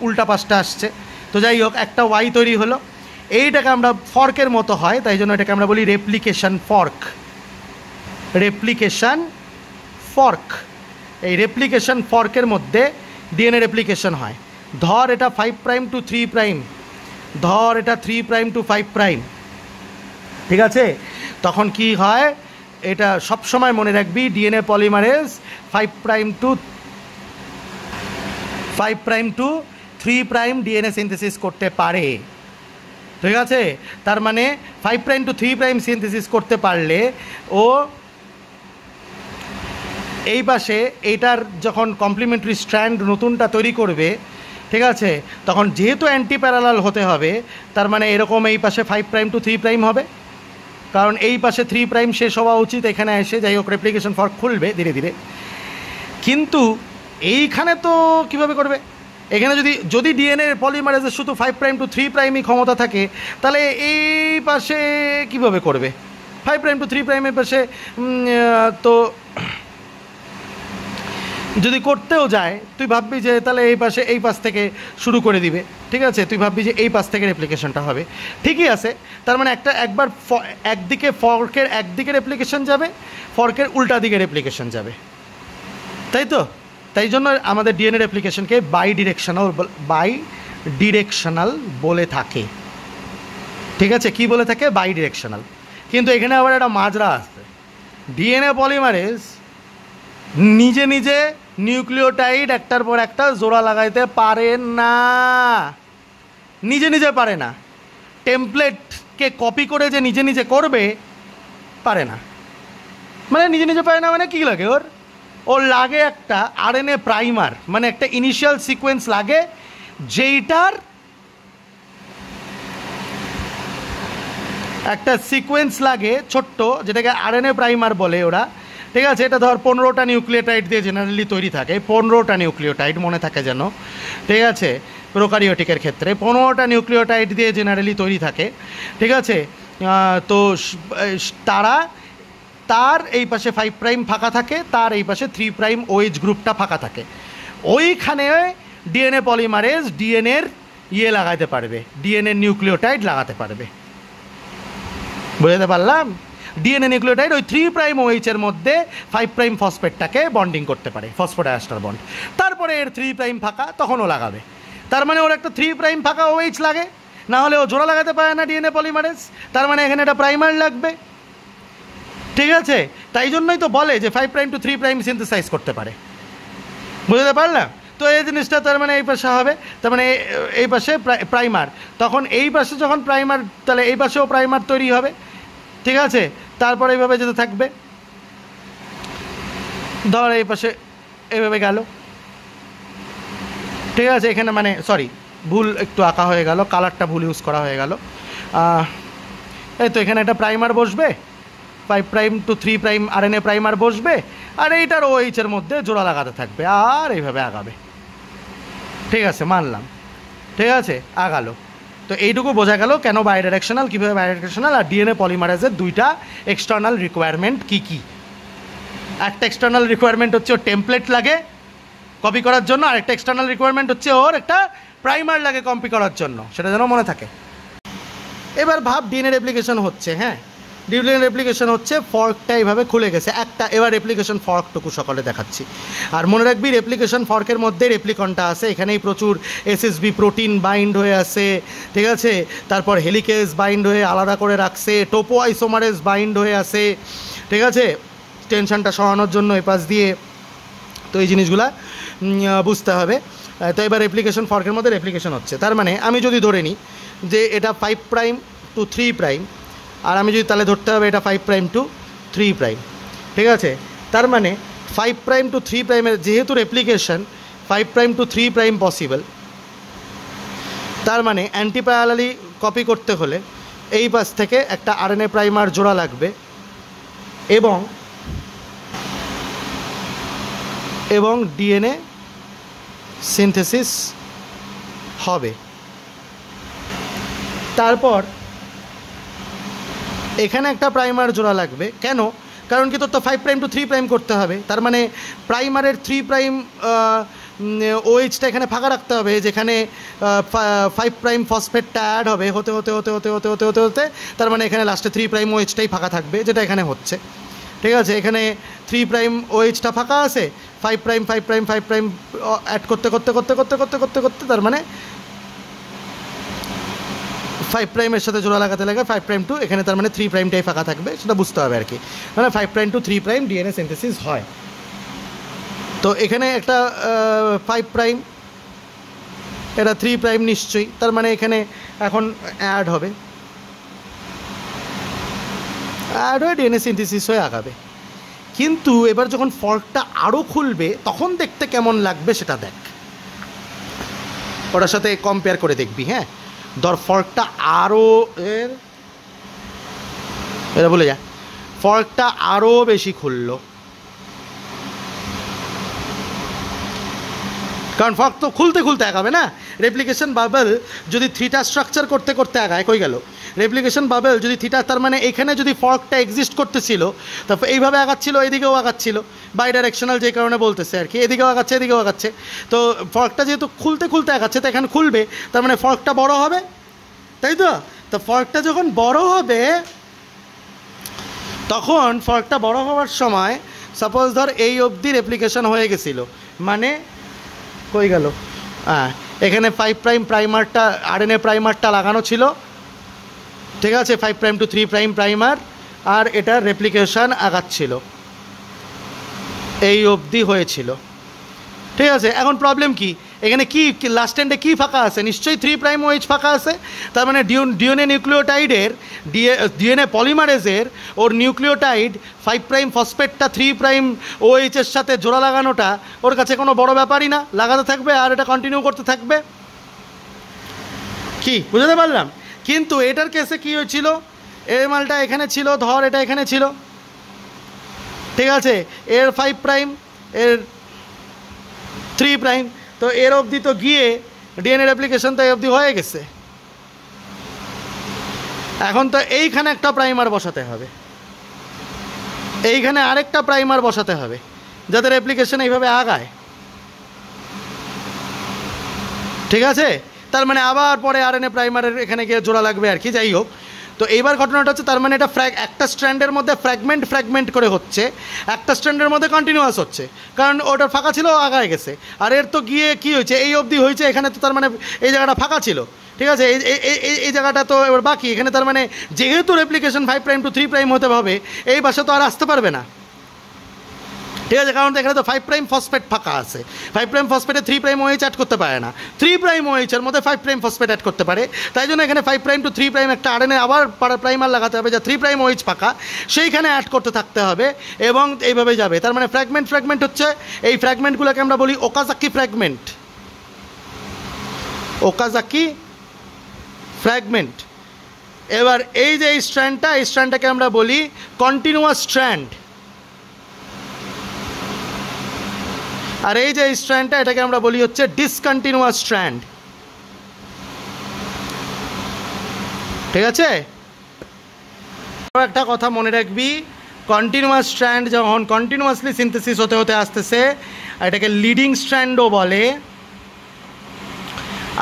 উল্টা পাশটা আসছে, তো যাই হোক একটা ওয়াই তৈরি হলো। এইটাকে আমরা ফর্কের মতো হয়, তাই জন্য এটাকে আমরা বলি রেপ্লিকেশন ফর্ক, রেপ্লিকেশন ফর্ক। এই রেপ্লিকেশন ফর্কের মধ্যে ডিএনএ রেপ্লিকেশন হয়। ধর এটা 5 প্রাইম টু 3 প্রাইম, ধর এটা 3 প্রাইম টু 5 প্রাইম, ঠিক আছে, তখন কি হয়, এটা সবসময় মনে রাখবি, DNA polymerase 5 prime to 3 prime DNA synthesis করতে পারে, ঠিক আছে। তার মানে 5 প্রাইম টু 3 প্রাইম সিনথেসিস করতে পারলে ও এই পাশে এইটার যখন কমপ্লিমেন্টারি স্ট্র্যান্ড নতুনটা তৈরি করবে, ঠিক আছে, তখন যেহেতু অ্যান্টি প্যারালাল হতে হবে, তার মানে এরকম এই পাশে 5 প্রাইম টু 3 প্রাইম হবে, কারণ এই পাশে 3 প্রাইম শেষ হওয়া উচিত এখানে এসে, যাই হোক রেপ্লিকেশন ফর্ক খুলবে ধীরে ধীরে। কিন্তু এইখানে তো কীভাবে করবে, এখানে যদি ডিএনএ পলিমারেজের শুধু 5 প্রাইম টু 3 প্রাইমই ক্ষমতা থাকে, তাহলে এই পাশে কীভাবে করবে 5 প্রাইম টু 3 প্রাইমের পাশে? তো যদি করতেও যায়, তুই ভাববি যে তাহলে এই পাশ থেকে শুরু করে দিবে, ঠিক আছে, তুই ভাববি যে এই পাশ থেকে রেপ্লিকেশনটা হবে, ঠিকই আছে। তার মানে একবার একদিকে ফর্কের একদিকে রেপ্লিকেশন যাবে, ফর্কের উল্টা দিকে রেপ্লিকেশন যাবে, তাই তো। তাই জন্য আমাদের ডিএনএ রেপ্লিকেশনকে বাই ডিরেকশনাল বলে থাকে, ঠিক আছে, কি বলে থাকে? Bidirectional. কিন্তু এখানে আবার একটা মাজরা আছে, ডিএনএ পলিমারেজ নিজে নিজে নিউক্লিওটাইড একটার পর একটা জোড়া লাগাইতে পারে না, নিজে নিজে পারে না, টেমপ্লেটকে কপি করে যে নিজে নিজে করবে পারে না। মানে নিজে নিজে পারে না মানে কী লাগে ওর লাগে একটা আরএনএ প্রাইমার, মানে একটা ইনিশিয়াল সিকোয়েন্স লাগে, যেইটার একটা সিকোয়েন্স লাগে ছোট্ট, যেটাকে আরএনএ প্রাইমার বলে ওরা, ঠিক আছে। এটা ধর 15টা নিউক্লিওটাইড দিয়ে জেনারেলি তৈরি থাকে, 15টা নিউক্লিওটাইড মনে থাকে যেন, ঠিক আছে, প্রোক্যারিওটিকের ক্ষেত্রে 15টা নিউক্লিওটাইড দিয়ে জেনারেলি তৈরি থাকে, ঠিক আছে। তো তার এই পাশে 5 প্রাইম ফাঁকা থাকে, তার এই পাশে 3 প্রাইম ওএইচ গ্রুপটা ফাঁকা থাকে, ওইখানে ডিএনএ পলিমারেজ ডিএনএর লাগাতে পারবে, ডিএনএ নিউক্লিওটাইড লাগাতে পারবে, বুঝতে পারলাম? ডিএনএ নিউক্লিওটাইড ওই 3 প্রাইম ওএইচের মধ্যে 5 প্রাইম ফসফেটটাকে বন্ডিং করতে পারে, ফসফোডাইএস্টার বন্ড, তারপরে এর 3 প্রাইম ফাঁকা, তখনও লাগাবে। তার মানে ওর একটা 3 প্রাইম ফাঁকা ওএইচ লাগে, না হলে ও জোড়া লাগাতে পারে না ডিএনএ পলিমারেজ, তার মানে এখানে একটা প্রাইমার লাগবে, ঠিক আছে। তাই জন্যই তো বলে যে 5 প্রাইম টু 3 প্রাইম সিনথেসাইজ করতে পারে, বুঝতে পারলাম? তো এই জিনিসটা তার মানে এই পাশে হবে, তার মানে এই পাশে প্রাইমার, তখন এই পাশে যখন প্রাইমার, তাহলে এই পাশেও প্রাইমার তৈরি হবে, ঠিক আছে। তারপরে এইভাবে যেতে থাকবে, ধর এই পাশে এইভাবে গেল, ঠিক আছে। এখানে মানে সরি ভুল একটু আঁকা হয়ে গেল, কালারটা ভুল ইউজ করা হয়ে গেল। এই তো এখানে একটা প্রাইমার বসবে, 5 prime to 3 prime RNA primer বসবে, আর এইটার ওএইচের মধ্যে জোড়া লাগাতে থাকবে, আর এইভাবে আগাবে, ঠিক আছে, মানলাম, ঠিক আছে, আগালো। তো এইটুকু বোঝা গেল কেন বাইডিরেকশনাল, কীভাবে বাইডিরেকশনাল, আর ডিএনএ পলিমারেজের দুইটা এক্সটার্নাল রিকোয়ারমেন্ট কী কী। একটা এক্সটার্নাল রিকোয়ারমেন্ট হচ্ছে ওর টেমপ্লেট লাগে কপি করার জন্য, আর একটা এক্সটার্নাল রিকোয়ারমেন্ট হচ্ছে ওর একটা প্রাইমার লাগে কপি করার জন্য, সেটা যেন মনে থাকে। এবার ভাব ডিএনএ রেপ্লিকেশন হচ্ছে, হ্যাঁ ডিএনএ রেপ্লিকেশন হচ্ছে, ফর্কটা এইভাবে খুলে গেছে একটা। এবার রেপ্লিকেশন ফর্কটুকু সকালে দেখাচ্ছি। আর মনে রাখবি রেপ্লিকেশন ফর্কের মধ্যে রেপ্লিকনটা আছে, এখানেই প্রচুর এসএসবি প্রোটিন বাইন্ড হয়ে আছে, ঠিক আছে, তারপর হেলিকেজ বাইন্ড হয়ে আলাদা করে রাখছে, টোপো আইসোমারেজ বাইন্ড হয়ে আছে, ঠিক আছে, টেনশনটা সরানোর জন্য এপাশ দিয়ে। তো এই জিনিসগুলা বুঝতে হবে। তো এবার রেপ্লিকেশন ফর্কের মধ্যে রেপ্লিকেশন হচ্ছে, তার মানে আমি যদি ধরে নিই যে এটা 5 প্রাইম টু 3 প্রাইম, আর আমি যদি তাহলে ধরতে হবে এটা 5 প্রাইম টু 3 প্রাইম, ঠিক আছে, তার মানে 5 প্রাইম টু 3 প্রাইমের যেহেতু replication 5 prime to 3 prime possible, তার মানে অ্যান্টিপ্যারালালি কপি করতে হলে এই পাশ থেকে একটা আরএনএ প্রাইমার জোড়া লাগবে এবং ডিএনএ সিনথেসিস হবে। তারপর এখানে একটা প্রাইমার জোড়া লাগবে, কেন? কারণ কি তোর তো 5 প্রাইম টু 3 প্রাইম করতে হবে, তার মানে প্রাইমারের 3 প্রাইম ওএইচটা এখানে ফাঁকা রাখতে হবে, যেখানে 5 প্রাইম ফসফেটটা অ্যাড হবে হতে হতে হতে হতে হতে হতে হতে হতে তার মানে এখানে লাস্টে 3 প্রাইম ওএইচটাই ফাঁকা থাকবে, যেটা এখানে হচ্ছে, ঠিক আছে। এখানে 3 প্রাইম ওএইচটা ফাঁকা আছে, 5 প্রাইম অ্যাড করতে করতে করতে করতে করতে করতে করতে তার মানে 5 প্রাইমের সাথে জোড়া লাগাতে লাগে 5 প্রাইম টু, এখানে তার মানে 3 প্রাইমটাই ফাঁকা থাকবে, সেটা বুঝতে হবে আর কি, মানে 5 prime to 3 prime DNA synthesis হয়। তো এখানে একটা 5 প্রাইম, এটা 3 প্রাইম নিশ্চয়ই, তার মানে এখানে এখন অ্যাড হবে, অ্যাড হয়ে ডিএনএ সিনথেসিস হয়ে আগাবে। কিন্তু এবার যখন ফর্কটা আরও খুলবে তখন দেখতে কেমন লাগবে সেটা দেখ, ওটার সাথে কম্পেয়ার করে দেখবি। হ্যাঁ, ধর ফর্কটা আরও এটা বলে যা, ফর্কটা আরও বেশি খুললো, কারণ ফর্ক তো খুলতে খুলতে আগাবে না। রেপ্লিকেশন বাবল যদি থিটা স্ট্রাকচার করতে করতে আগায়, কই গেল রেপ্লিকেশন বাবল যদি থিটা, তার মানে এখানে যদি ফর্কটা এক্সিস্ট করতেছিল তারপর এইভাবে আগাচ্ছিল, এদিকেও আগাচ্ছিল, বাই ডাইরেকশনাল যে কারণে বলতেছে আর কি, এদিকেও আগাচ্ছে এদিকেও আগাচ্ছে। তো ফর্কটা যেহেতু খুলতে খুলতে আগাচ্ছে, তো এখানে খুলবে, তার মানে ফর্কটা বড় হবে, তাই তো। তো ফর্কটা যখন বড় হবে তখন ফর্কটা বড় হওয়ার সময় সাপোজ ধর এই অবধি রেপ্লিকেশন হয়ে গেছিলো, মানে কই গেল, হ্যাঁ এখানে 5 প্রাইম প্রাইমারটা আরএনএ প্রাইমারটা লাগানো ছিল, ঠিক আছে, 5 প্রাইম টু 3 প্রাইম প্রাইমার, আর এটা রেপ্লিকেশন আগাচ্ছিল, এই অবধি হয়েছিল, ঠিক আছে। এখন প্রবলেম কি, এখানে কি লাস্ট এন্ডে কী ফাঁকা আছে? নিশ্চয়ই 3 প্রাইম ওএইচ ফাঁকা আছে, তার মানে ডিএনএ নিউক্লিওটাইডের ডিএনএ পলিমারেজের ওর নিউক্লিওটাইড 5 প্রাইম ফসফেটটা 3 প্রাইম ওএইচের সাথে জোড়া লাগানোটা ওর কাছে কোনো বড় ব্যাপারই না, লাগাতে থাকবে আর এটা কন্টিনিউ করতে থাকবে, কি বুঝতে পারলাম। কিন্তু এটার কেসে কী হয়েছিল, এর মালটা এখানে ছিল, ধর এটা এখানে ছিল, ঠিক আছে, এর 5 প্রাইম এর 3 প্রাইম, তো এর অবধি তো গিয়ে ডিএনএ রেপ্লিকেশন তো এই অবধি হয়ে গেছে, এখন তো এইখানে একটা প্রাইমার বসাতে হবে, এইখানে আরেকটা প্রাইমার বসাতে হবে যাতে রেপ্লিকেশন এইভাবে আগায়, ঠিক আছে। তার মানে আবার পরে আরএনএ প্রাইমারের এখানে গিয়ে জোড়া লাগবে আর কি, যাই হোক। তো এইবার ঘটনাটা হচ্ছে, তার মানে এটা একটা স্ট্র্যান্ডের মধ্যে ফ্র্যাগমেন্ট করে হচ্ছে, একটা স্ট্র্যান্ডের মধ্যে কন্টিনিউয়াস হচ্ছে, কারণ ওটা ফাঁকা ছিল আগায় গেছে, আর এর তো গিয়ে কী হয়েছে, এই অবধি হয়েছে, এখানে তো তার মানে এই জায়গাটা ফাঁকা ছিল, ঠিক আছে, এই জায়গাটা তো এবার বাকি, এখানে তার মানে যেহেতু রেপ্লিকেশন 5 প্রাইম টু 3 প্রাইম হতে হবে, এই বাসা তো আর আসতে পারবে না, ঠিক আছে, কারণ এখানে তো 5 প্রাইম ফসফেট ফাঁকা আছে, 5 প্রাইম ফসফেটে 3 প্রাইম ওএইচ অ্যাড করতে পারে না, 3 প্রাইম ওএইচের মধ্যে 5 প্রাইম ফসফেট অ্যাড করতে পারে, তাই জন্য এখানে 5 প্রাইম টু 3 প্রাইম একটা আরএনএ আবার প্রাইমার লাগাতে হবে, যা 3 প্রাইম ওএইচ ফাঁকা সেইখানে অ্যাড করতে থাকতে হবে, এবং এইভাবে যাবে। তার মানে ফ্র্যাগমেন্ট হচ্ছে, এই ফ্র্যাগমেন্টগুলোকে আমরা বলি ওকাজাকি ফ্র্যাগমেন্ট, ওকাজাকি ফ্র্যাগমেন্ট। এবার এই যে এই স্ট্র্যান্ডটাকে আমরা বলি কন্টিনিউয়াস স্ট্র্যান্ড, আর এই যে স্ট্র্যান্ডটা এটাকে আমরা বলি হচ্ছে ডিসকন্টিনিউয়াস স্ট্র্যান্ড, ঠিক আছে? একটা কথা মনে রাখবি, কন্টিনিউয়াস স্ট্র্যান্ড যখন কন্টিনিউয়াসলি সিনথেসিস হতে হতে আসতেছে, এটাকে লিডিং স্ট্র্যান্ডও বলে,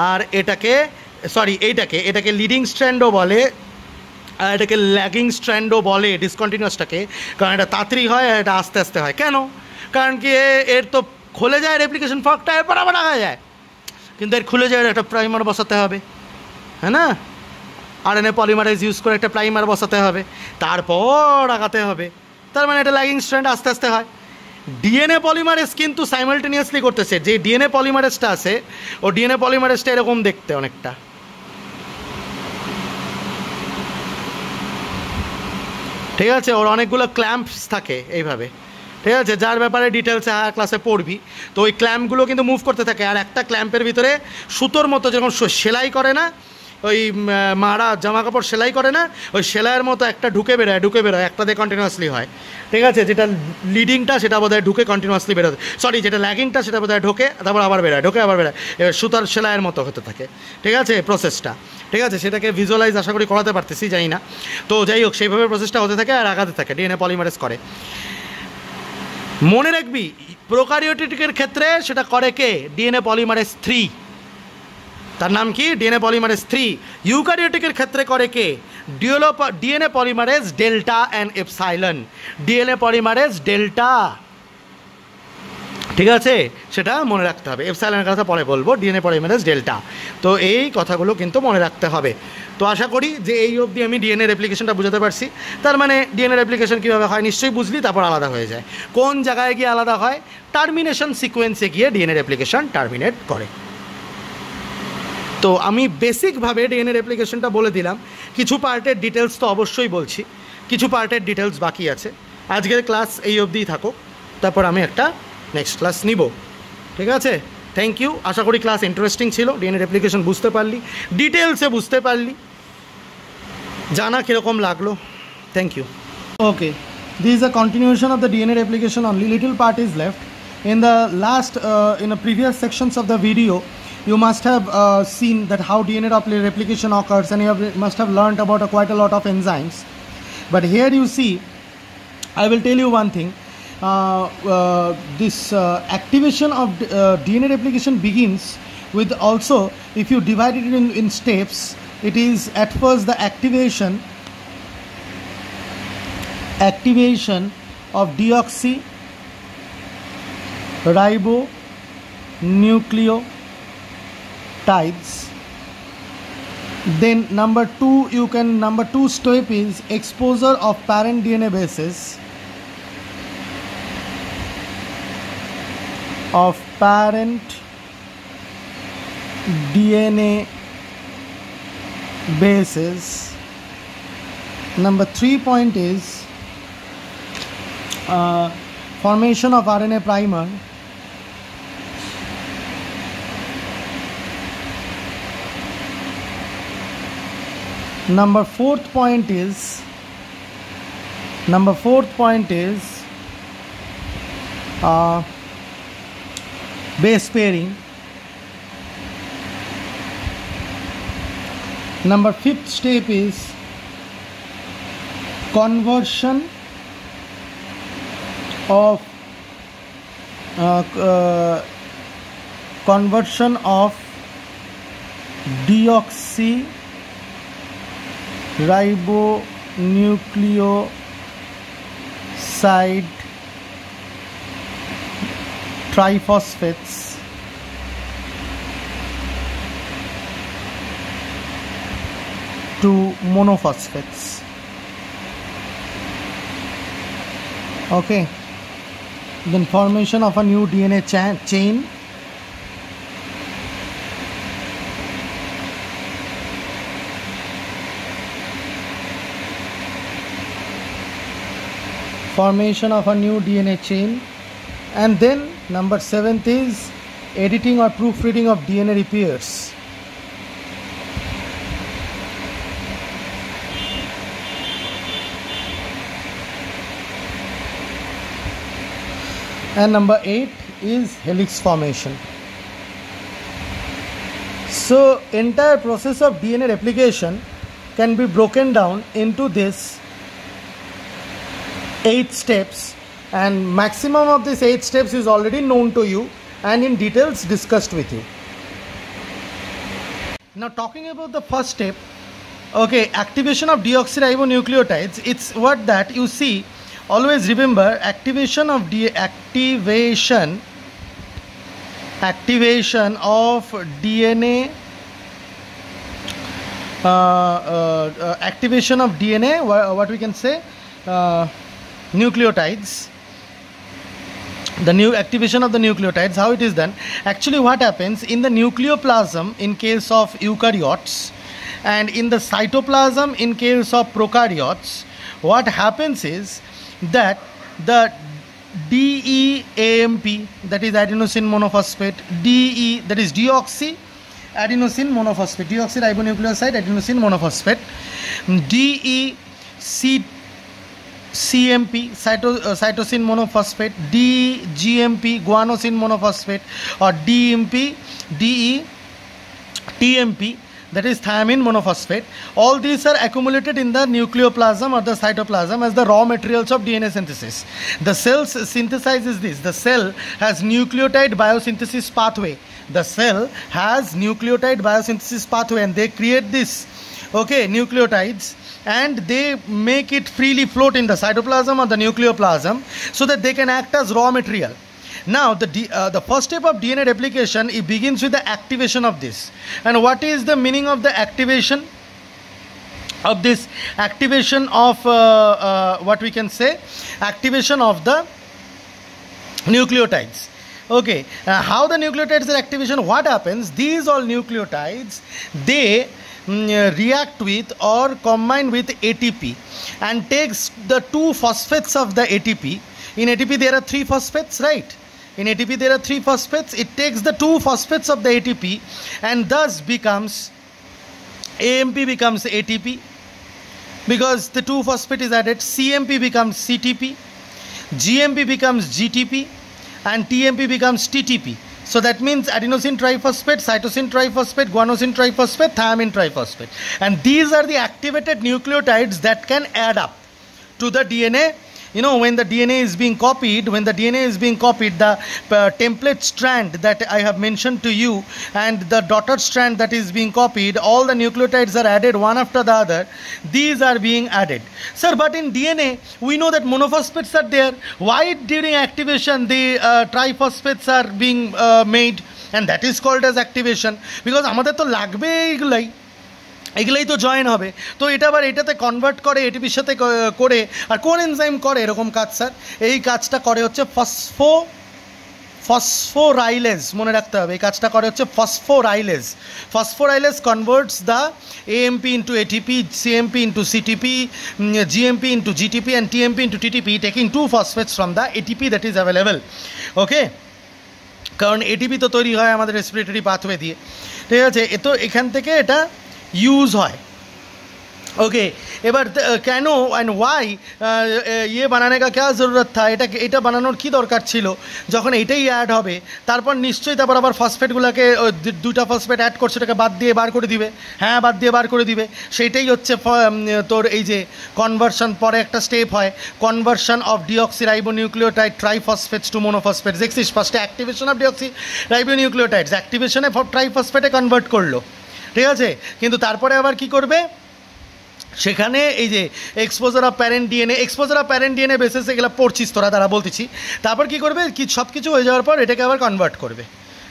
আর এটাকে লিডিং স্ট্র্যান্ডও বলে, আর এটাকে ল্যাগিং স্ট্র্যান্ডও বলে ডিসকন্টিনিউয়াসটাকে। কারণ এটা তাড়াতাড়ি হয় আর এটা আস্তে আস্তে হয়। কেন? কারণ কি এর তো খুলে যায় রেপ্লিকেশন ফর্কটা, এরপর আবার আঁকা যায়, কিন্তু এর খুলে যায় একটা প্রাইমার বসাতে হবে, হ্যাঁ না? আরএনএ পলিমারেজ ইউজ করে একটা প্রাইমার বসাতে হবে, তারপর আগাতে হবে। তার মানে এটা ল্যাগিং স্ট্র্যান্ড, আস্তে আস্তে হয়। ডিএনএ পলিমারেজ কিন্তু সাইমালটেনিয়াসলি করতেছে। যে ডিএনএ পলিমারেজটা আছে, ও ডিএনএ পলিমারেজটা এরকম দেখতে অনেকটা, ঠিক আছে? ওর অনেকগুলো ক্ল্যাম্পস থাকে এইভাবে, ঠিক আছে, যার ব্যাপারে ডিটেলসে ক্লাসে পড়বি। তো ওই ক্ল্যাম্পগুলো কিন্তু মুভ করতে থাকে, আর একটা ক্ল্যাম্পের ভিতরে সুতোর মতো যেরকম সেলাই করে না, ওই মারা জামা কাপড় সেলাই করে না, ওই সেলাইয়ের মতো একটা ঢুকে বেরোয়, একটা দিয়ে কন্টিনিউয়াসলি হয়, ঠিক আছে? যেটা লিডিংটা সেটা বোধহয় ঢুকে কন্টিনিউয়াসলি বেরোয়, সরি যেটা ল্যাগিংটা সেটা বোধহয় ঢোকে, তারপর আবার বেরোয়, ঢোকে আবার বেরোয়, এবার সুতার সেলাইয়ের মতো হতে থাকে, ঠিক আছে প্রসেসটা, ঠিক আছে? সেটাকে ভিজুয়ালাইজ আশা করি করাতে পারতেছি, জানি না। তো যাই হোক, সেইভাবে প্রসেসটা হতে থাকে আর আগাতে থাকে, ডিএনএ পলিমারেজ করে। মনে রাখবি প্রোক্যারিওটিকের ক্ষেত্রে সেটা করে কে? ডিএনএ পলিমারেজ 3, তার নাম কি? DNA polymerase 3। ইউক্যারিওটিকের ক্ষেত্রে করে কে? DNA polymerase delta and epsilon, DNA polymerase delta, ঠিক আছে? সেটা মনে রাখতে হবে। এপসাইলনের কথা পরে বলবো, ডিএনএ পলিমারেজ ডেল্টা। তো এই কথাগুলো কিন্তু মনে রাখতে হবে। তো আশা করি যে এই অবধি আমি ডিএনএ রেপ্লিকেশনটা বুঝাতে পারছি। তার মানে ডিএনএ রেপ্লিকেশন কীভাবে হয় নিশ্চয়ই বুঝলি, তারপর আলাদা হয়ে যায়। কোন জায়গায় গিয়ে আলাদা হয়? টার্মিনেশন সিকোয়েন্সে গিয়ে ডিএনএ রেপ্লিকেশন টার্মিনেট করে। তো আমি বেসিকভাবে ডিএনএ রেপ্লিকেশনটা বলে দিলাম, কিছু পার্টের ডিটেলস তো অবশ্যই বলছি, কিছু পার্টের ডিটেলস বাকি আছে। আজকের ক্লাস এই অবধিই থাকুক, তারপর আমি একটা নেক্সট ক্লাস নিব, ঠিক আছে? Thank you. আশা করি ক্লাস ইন্টারেস্টিং ছিল, ডিএনএ রেপ্লিকেশন বুঝতে পারলি, ডিটেলসে বুঝতে পারলি, জানা কীরকম লাগলো। Thank you. Okay, this is a continuation of the DNA replication, only little part is left. In the last, in the previous sections of the video, you must have seen that how DNA replication occurs, and you must have learned about quite a lot of enzymes. But here you see, I will tell you one thing. This activation of DNA replication begins with, also if you divide it in steps, it is at first the activation of deoxyribonucleotides. Then number two step is exposure of parent DNA bases, Number 3 point is formation of RNA primer. Number fourth point is base pairing. Number fifth step is conversion of deoxyribonucleoside triphosphates to monophosphates. Okay, then formation of a new DNA chain. Formation of a new DNA chain. And then number 7th is editing or proofreading of DNA repairs. And number 8 is helix formation. So entire process of DNA replication can be broken down into this 8 steps, and maximum of these 8 steps is already known to you and in details discussed with you. Now talking about the first step, okay, activation of deoxyribonucleotides, it's what that you see. Always remember, activation of DNA, activation of DNA, what we can say, nucleotides, the new activation of the nucleotides, how it is done. Actually what happens in the nucleoplasm in case of eukaryotes and in the cytoplasm in case of prokaryotes, what happens is that the DEAMP, that is adenosine monophosphate, DE, that is deoxy adenosine monophosphate, deoxyribonucleoside adenosine monophosphate, DECMP, cytosine monophosphate, DGMP, guanosine monophosphate, or TMP, that is thiamine monophosphate. All these are accumulated in the nucleoplasm or the cytoplasm as the raw materials of DNA synthesis. The cell synthesizes this. The cell has nucleotide biosynthesis pathway. The cell has nucleotide biosynthesis pathway, and they create this, okay, nucleotides, and they make it freely float in the cytoplasm or the nucleoplasm so that they can act as raw material. Now the first step of DNA replication, it begins with the activation of this. And what is the meaning of the activation of this? Activation of what we can say, activation of the nucleotides. Okay, how the nucleotides are activation, what happens, these all nucleotides, they react with or combine with ATP and takes the 2 phosphates of the ATP. In ATP there are 3 phosphates, right? In ATP there are 3 phosphates. It takes the 2 phosphates of the ATP and thus becomes AMP becomes ATP because the 2 phosphate is added. CMP becomes CTP, GMP becomes GTP, and TMP becomes TTP. So that means adenosine triphosphate, cytosine triphosphate, guanosine triphosphate, thiamine triphosphate. And these are the activated nucleotides that can add up to the DNA. You know, when the DNA is being copied, the template strand that I have mentioned to you and the dotted strand that is being copied, all the nucleotides are added one after the other. These are being added. Sir, but in DNA, we know that monophosphates are there. Why during activation the triphosphates are being made? And that is called as activation. Because আমাদের তো লাগবে এগুলাই তো join হবে, তো এটা আবার এটাতে কনভার্ট করে এটিপির সাথে করে। আর কোন এনজাইম করে এরকম কাজ স্যার? এই কাজটা করে হচ্ছে ফসফোরাইলেজ, মনে রাখতে হবে এই কাজটা করে হচ্ছে phosphorylase. Phosphorylase converts the AMP into ATP, CMP into CTP, GMP into GTP and TMP into TTP, taking 2 phosphates from the ATP that is available. Okay, কারণ ATP তো তৈরি হয় আমাদের রেসপিরেটরি পাথওয়ে দিয়ে, ঠিক আছে? তো এখান থেকে এটা ইউজ হয়। ओके, এবার কেন অ্যান্ড ওয়াই ইয়ে বানানে কা ক্যা জরুরত থা, এটা বানানোর কী দরকার ছিল যখন এটাই অ্যাড হবে? তারপর নিশ্চয়ই তারপর আবার ফসফেটগুলোকে 2টা ফসফেট অ্যাড করছে, ওটাকে বাদ দিয়ে বার করে দিবে। হ্যাঁ, বাদ দিয়ে বার করে দিবে। সেইটাই হচ্ছে তোর এই যে কনভার্সন, পরে একটা স্টেপ হয় কনভার্সন অফ ডিঅক্সিরাইবোনিউক্লিওটাইড ট্রাইফসফেটস টু মোনোফসফেটস। দেখছিস, ফার্স্টে অ্যাক্টিভেশন অফ ডিঅক্সিরাইবোনিউক্লিওটাইডস, অ্যাক্টিভেশনে ট্রাইফসফেটে কনভার্ট করলো, ঠিক আছে? কিন্তু তারপরে আবার কি করবে সেখানে এই যে এক্সপোজার অফ প্যারেন্ট ডিএনএ বেসিসে এগুলো পড়ছিস তোরা, তারা বলতেছি। তারপর কি করবে, কি সব কিছু হয়ে যাওয়ার পর এটাকে আবার কনভার্ট করবে,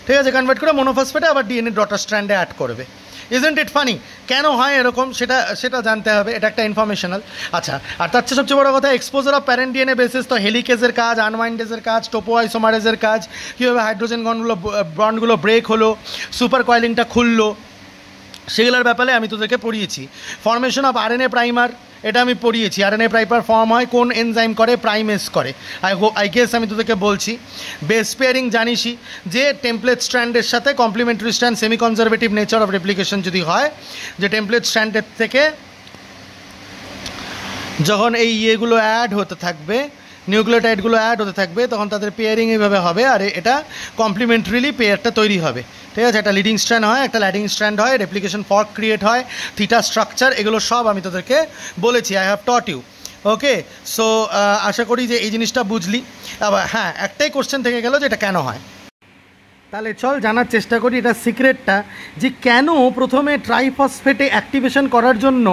ঠিক আছে? কনভার্ট করে মোনোফসফেটে আবার ডিএনএ ডটার স্ট্র্যান্ডে অ্যাড করবে। Isn't it funny? কেন হয় এরকম সেটা জানতে হবে, এটা একটা ইনফরমেশনাল। আচ্ছা, আর তার চেয়ে সবচেয়ে বড় কথা, exposure of parent DNA basis তো হেলিকেজের কাজ, আনওয়াইন্ডেজের কাজ, টোপোআইসোমারেজের কাজ, কীভাবে হাইড্রোজেন বন্ডগুলো ব্রেক হলো, সুপার কয়েলিংটা খুললো, সেগুলোর ব্যাপারে আমি তোদেরকে পড়িয়েছি। ফর্মেশন অফ আরএনএ প্রাইমার, এটা আমি পড়িয়েছি। আরএনএ প্রাইমার ফর্ম হয় কোন এনজাইম করে? প্রাইমেস করে। আই গেস আমি তোদেরকে বলছি। বেস পেয়ারিং জানিসই যে টেমপ্লেট স্ট্র্যান্ডের সাথে complementary strand, semi conservative nature of replication যদি হয়, যে টেমপ্লেট স্ট্র্যান্ডের থেকে যখন এই ইয়েগুলো অ্যাড হতে থাকবে, নিউক্লিওটাইডগুলো অ্যাড হতে থাকবে, তখন তাদের পেয়ারিং এইভাবে হবে আর এটা কমপ্লিমেন্টারিলি পেয়ারটা তৈরি হবে, ঠিক আছে, একটা লিডিং স্ট্র্যান্ড হয়, একটা ল্যাগিং স্ট্র্যান্ড হয়, রেপ্লিকেশন ফর্ক ক্রিয়েট হয়, থিটা স্ট্রাকচার, এগুলো সব আমি তোদেরকে বলেছি, I have taught you. Okay, so আশা করি যে এই জিনিসটা বুঝলি। আবার হ্যাঁ, একটাই কোশ্চেন থেকে গেল যে এটা কেন হয়। তাহলে চল জানার চেষ্টা করি এটা সিক্রেটটা, যে কেন প্রথমে ট্রাইফসফেটে অ্যাক্টিভেশন করার জন্য